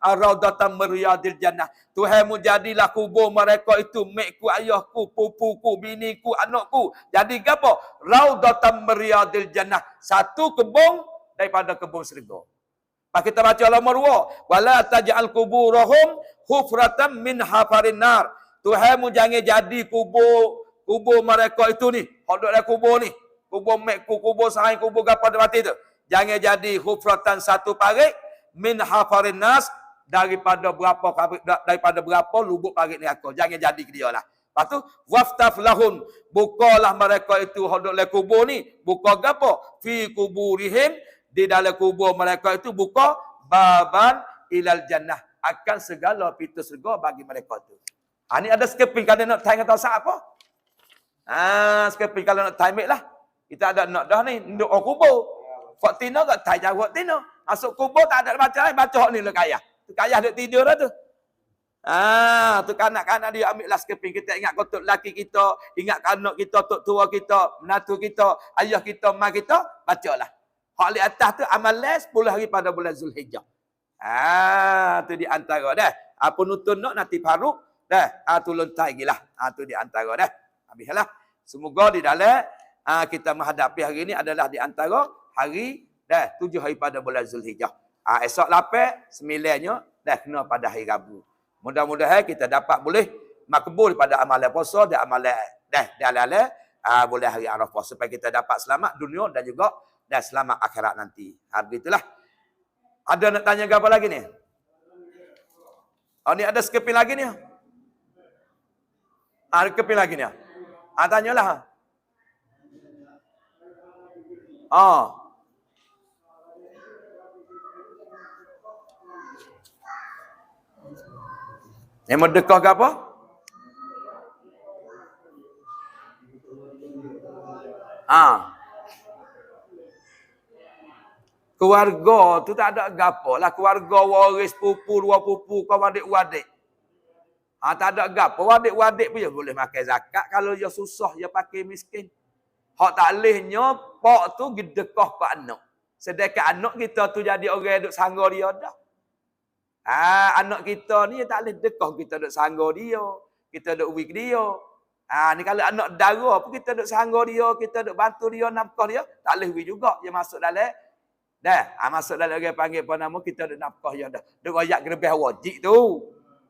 raudatan min riyadil jannah. Tuhanmu jadilah kubur mereka itu makku, ayahku, pupuku, biniku, anakku. Jadi apa? Raudatan min riyadil jannah. Satu kebun daripada kebun syurga. Pak kita baca al-Marwa, wala taj'al kuburuhum hufratan min hafarin nar. Tuhanmu jangan jadi kubur mereka itu ni. Hak dok kubur ni. Kubur mekku, kubur sahai, kubur gapa mati tu. Jangan jadi hufratan satu parit min hafarin nas daripada berapa lubuk parit ni aku. Jangan jadi ke dia lah. Lepas tu waftaf lahum, bukalah mereka itu hodok le kubur ni, buka gapo? Fi kuburihim, di dalam kubur mereka itu buka baban ilal jannah, akan segala pintu surga bagi mereka tu. Ni ada skipping kalau nak tanya tahu apa? Skipping kalau nak time lah. Kita ada nak dah ni, duduk orang kubur. Fak tina kat tai jawab tina. Masuk kubur tak ada baca lain, baca ni lah kaya. Tu kaya duk tidur dah tu. Tu kanak-kanak dia ambil lah skeping. Kita ingat kotok laki kita, ingat anak kita, tok tua kita, menantu kita, ayah kita, mak kita, bacalah. Hak di atas tu amalan 10 hari pada bulan Zulhijjah. Tu di antara dah. Apa nutun nak nanti Faruk dah. Tu lontai gilah. Tu di antara dah. Habislah. Semoga di dalam kita menghadapi hari ini adalah di antara hari 7 hari pada bulan Zulhijjah. Esok 8, 9-nya dah kena pada hari Rabu. Mudah-mudahan kita dapat boleh makbul pada amalan puasa dan amalan dalam boleh hari Arafah supaya kita dapat selamat dunia dan juga dan selamat akhirat nanti. Begitulah. Ada nak tanya apa lagi ni? Ni ada skepin lagi ni. Ada skepin lagi ni. Tanyalah. Yang merdeka ke apa? Keluarga tu tak ada gapo lah. Keluarga waris pupu, dua pupu, kau wadik-wadik. Tak ada gapo. Wadik-wadik pun dia boleh makan zakat. Kalau dia susah, dia pakai miskin. Hak tak lehnya, pak tu gedekah ke anak. Sedangkan anak kita tu jadi orang duk sangga dia dah. Anak kita ni tak leh dekah kita duk sangga dia. Kita duk week dia. Ni kalau anak dara pun kita duk sangga dia, kita duk bantu dia, nafkah dia, tak leh week juga. Dia masuk dalam masuk dalam orang panggil apa nama, kita duk nafkah dia dah. Duk royak gerbeh wajib tu.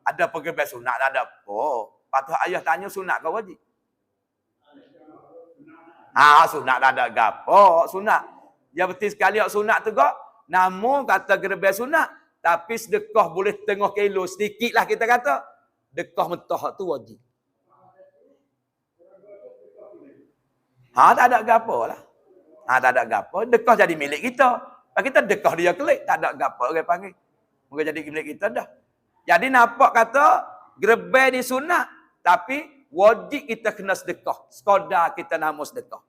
Ada pergerbeh sunat, tak ada apa. Patut ayah tanya sunat ke wajib? Sunat tak ada gapo, sunat. Dia betul sekali sunat tu kok. Namun kata gerbeh sunat, tapi sedekah boleh tengah kilo sedikitlah kita kata. Dekah mentah tu wajib. Tak ada gapo lah. Tak ada gapo, dekah jadi milik kita. Kita dekah dia kelik, tak ada gapo orang panggil. Mungkin jadi milik kita dah. Jadi nampak kata gerbeh ni sunat, tapi wajib kita kena sedekah. Sekadar kita nama sedekah.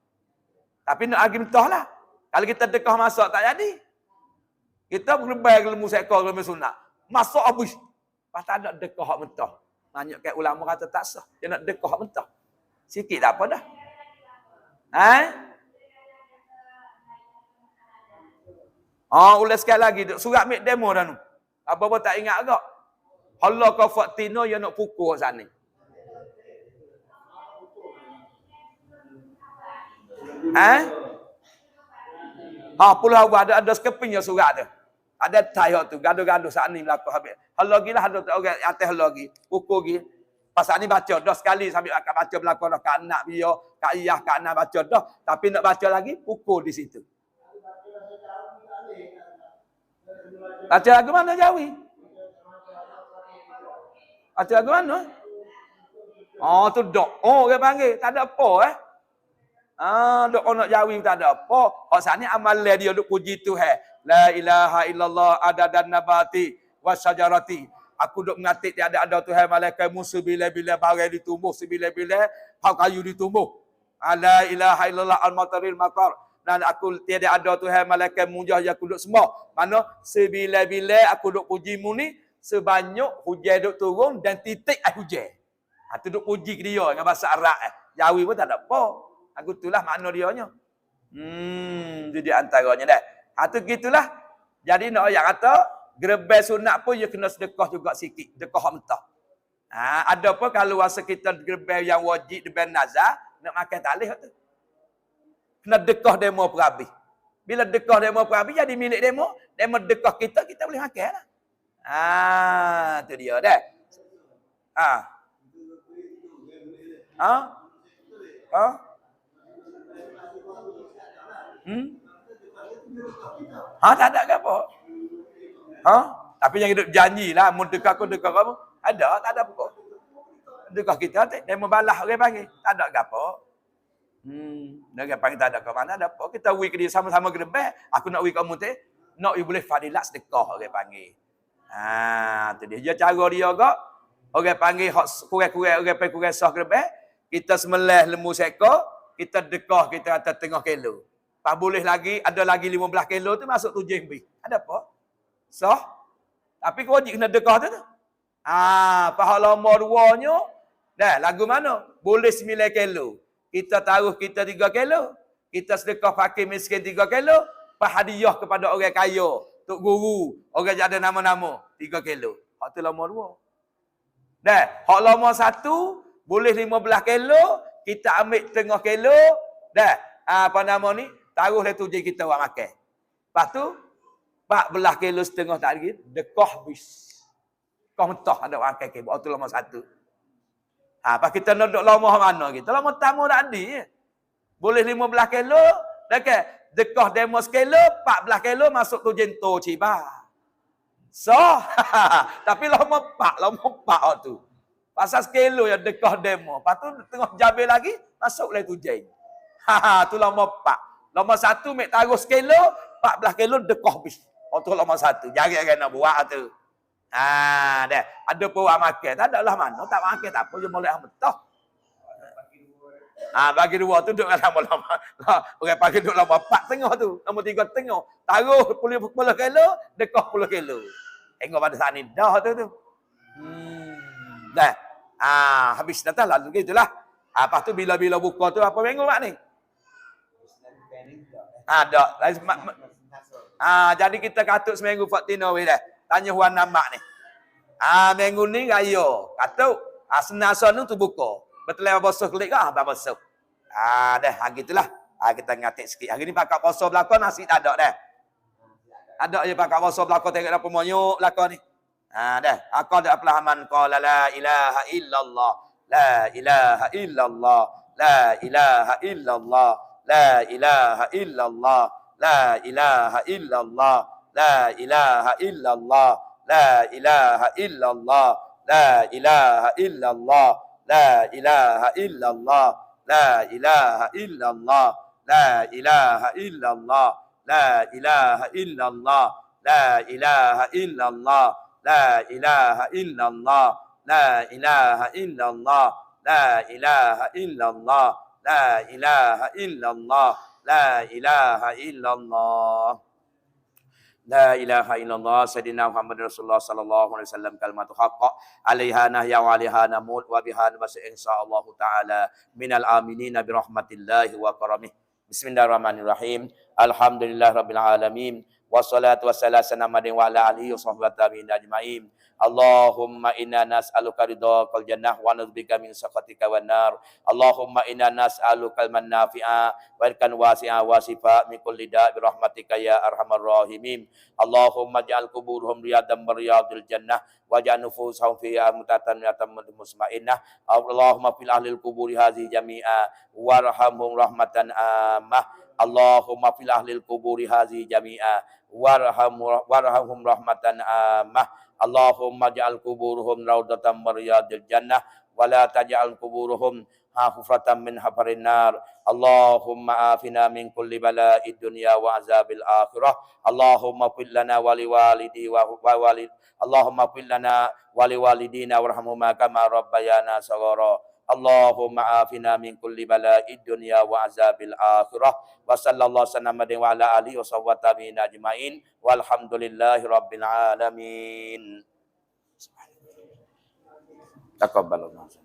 Tapi nak lagi mentah lah. Kalau kita dekah masak tak jadi. Kita berlebai ilmu sekor, ilmu sunat. Masak habis. Lepas tak ada dekah hak mentah. Banyak kat ulama kata tak sah. Dia nak dekah hak mentah. Sikit tak apa dah. Ulas sekali lagi. Surat ambil demo dah tu. Apa-apa tak ingat agak. Allah kau Faktino yang nak pukul sana. Puluh awal ada skepingnya surat tu. Ada tai tu, gaduh-gaduh saat ni berlaku habis. Hal lagi lah ada orang atas hal lagi. Pukul lagi. Pasal ni baca dah sekali sambil akak baca berlaku dah kat anak dia, kat ayah, kat anak baca dah. Tapi nak baca lagi, pukul di situ. Baca lagu mana Jawi? Baca lagu mana? Oh tu dok. Oh dia panggil, tak ada apa dok nak Jawi tak ada apa. Pasal ni amalan dia duk puji Tuhan. La ilaha illallah adadan nabati wasyajarati. Aku duk mengatik tiada ada Tuhan malaikat musuh bila-bila barang ditumbuh, sebila-bila hau kayu ditumbuh. La ilaha illallah al-mataril maqar. Dan aku tiada ada Tuhan malaikat munjah yang aku duk sembah. Mana sebila-bila aku duk puji mu ni, sebanyak hujan duk turun dan titik air hujan. Tu duk puji ke dia dengan bahasa Arab Jawi pun tak ada apa. Aku itulah makna dia nya. Jadi antaranya dah. Tu gitulah. Jadi nak ayat kata gerbang sunat pun dia kena sedekah juga sikit. Sedekah mentah. Ada apa kalau rasa kita gerbang yang wajib gerbang nazar, nak makan talih tu. Kena dekah demo perhabis. Bila dekah demo perhabis jadi milik demo, demo dekah kita boleh makan lah. Tu dia dah. Tak ada ke apa? Tapi yang hidup janjilah, mun dekah aku dekah kamu. Ada, tak ada apa. Dekah kita demo balah orang panggil. Tak ada ke apa. Dia panggil tak ada ke mana ada apa. Kita wi ke dia sama-sama gerbang. Aku nak wi kamu teh. Nak wi boleh fadilat sedekah orang panggil. Tu dia. Dia cara dia gak. Orang panggil hak kurang-kurang orang panggil kurang sah gerbang. Kita semelah lembu sekor, kita dekah kita atas tengah kilo. Pak boleh lagi, ada lagi 15 kilo tu masuk 7 lebih. Ada apa? Sah. Tapi kau wajib kena dekah tu. Pahala lama duanya. Dah, lagu mana? Boleh 9 kilo. Kita taruh kita 3 kilo. Kita sedekah fakir miskin 3 kilo. Hadiah kepada orang kaya. Tok guru. Orang yang ada nama-nama. 3 kilo. Hak tu lama dua. Dah, hak lama 1. Boleh 15 kilo, kita ambil tengah kilo, dah. Apa nama ni? Taruhlah tu je kita buat makan. Lepas tu, 14 kilo setengah tak lagi, dekah bis. Kau mentah ada makan ke, buat tu lama 1. Apa kita nak duduk lama mana kita? Lama tamu tak ada. Boleh 15 kilo, dah ke? Dekah demo sekilo, 14 kilo masuk tu jento ciba. So, tapi lama 4 tu. Pasal sekilo yang dekah demo. Lepas tu tengah jabil lagi, masuklah tu jen. Tu lama 4. Lama 1, mek taruh sekilo, 14 kilo dekah bis. Tu lama 1. Jangan nak buat tu. Dah. Ada pun buat makan. Tak ada lah mana. Tak makan tak apa. Dia boleh mentah. Bagi 2 tu duduk lama-lama. Orang pagi duduk lama 4 tengah tu. Lama 3 tengah. Taruh 10 kilo, dekah 10 kilo. Tengok pada saat ni. Dah tu. Dah. Habis datang lalu gitulah. Lepas tu bila-bila buka tu apa minggu mak ni? Tak. Jadi kita katuk seminggu 14 weh dah. Tanya Huan Namak ni. Minggu ni raya. Katuk. Senasa ni tu buka. Betul lah basuh kelik ke? Basuh. Dah. Gitulah. Kita ngatik sikit. Hari ni pakai puasa belakang nasi tak ada dah. Ada je pakai puasa belakang tengok apa monyok belakang ni. Dah. Aku ada pelahaman qala la ilaha illallah. La ilaha illallah. La ilaha illallah. La ilaha illallah. La ilaha illallah. La ilaha illallah. La ilaha illallah. La ilaha illallah. La ilaha illallah. La ilaha illallah. La ilaha illallah. La ilaha illallah. La ilaha illallah. La ilaha illallah. La ilaha illallah. La ilaha illallah. La ilaha illallah. La ilaha illallah. La ilaha illallah sayyidina Muhammad Rasulullah sallallahu alaihi wasallam kalimatu haqq alaiha nahya wa alaiha namut wa biha nabasa insyaallah taala minal aminin bi rahmatillahi wa karamih. Bismillahirrahmanirrahim. Alhamdulillahirabbil alamin wassalatu wassalamu wa ala alihi wa sahbihi ajma'in. Allahumma inna nas'aluka ridhaqal jannah wa na'udzubika min sakhatika wan nar. Allahumma inna nas'aluka ilman nafi'a wa rizqan wasi'a wa shifa' min kulli da' bi rahmatika ya arhamar rahimin. Allahumma ij'al quburhum riyadan min riyadil jannah waj'al nufusahum fiha mutatan musma'innah. Allahumma fil ahlil quburi hadhihi jami'a warhamhum rahmatan ammah. Allahumma fil ahlil quburi hadhihi jami'a warhamhum rahmatan ammah. Allahumma ja'al quburuhum raudatan min riyadil jannah wa la taj'al quburuhum hufratan min hafarin nar. Allahumma afina min kulli bala'id dunya wa azabil akhirah. Allahumma fil lana wa liwalidi wa walid. Allahumma fil lana wa liwalidina warhamhuma kama rabbayana shaghara. Allahumma afina min kulli bala'id dunya wa azabil akhirah. Wa sallallahu wa ala alihi wa sahbihi ajma'in. Walhamdulillahi rabbil alamin. Taqabbalallahu.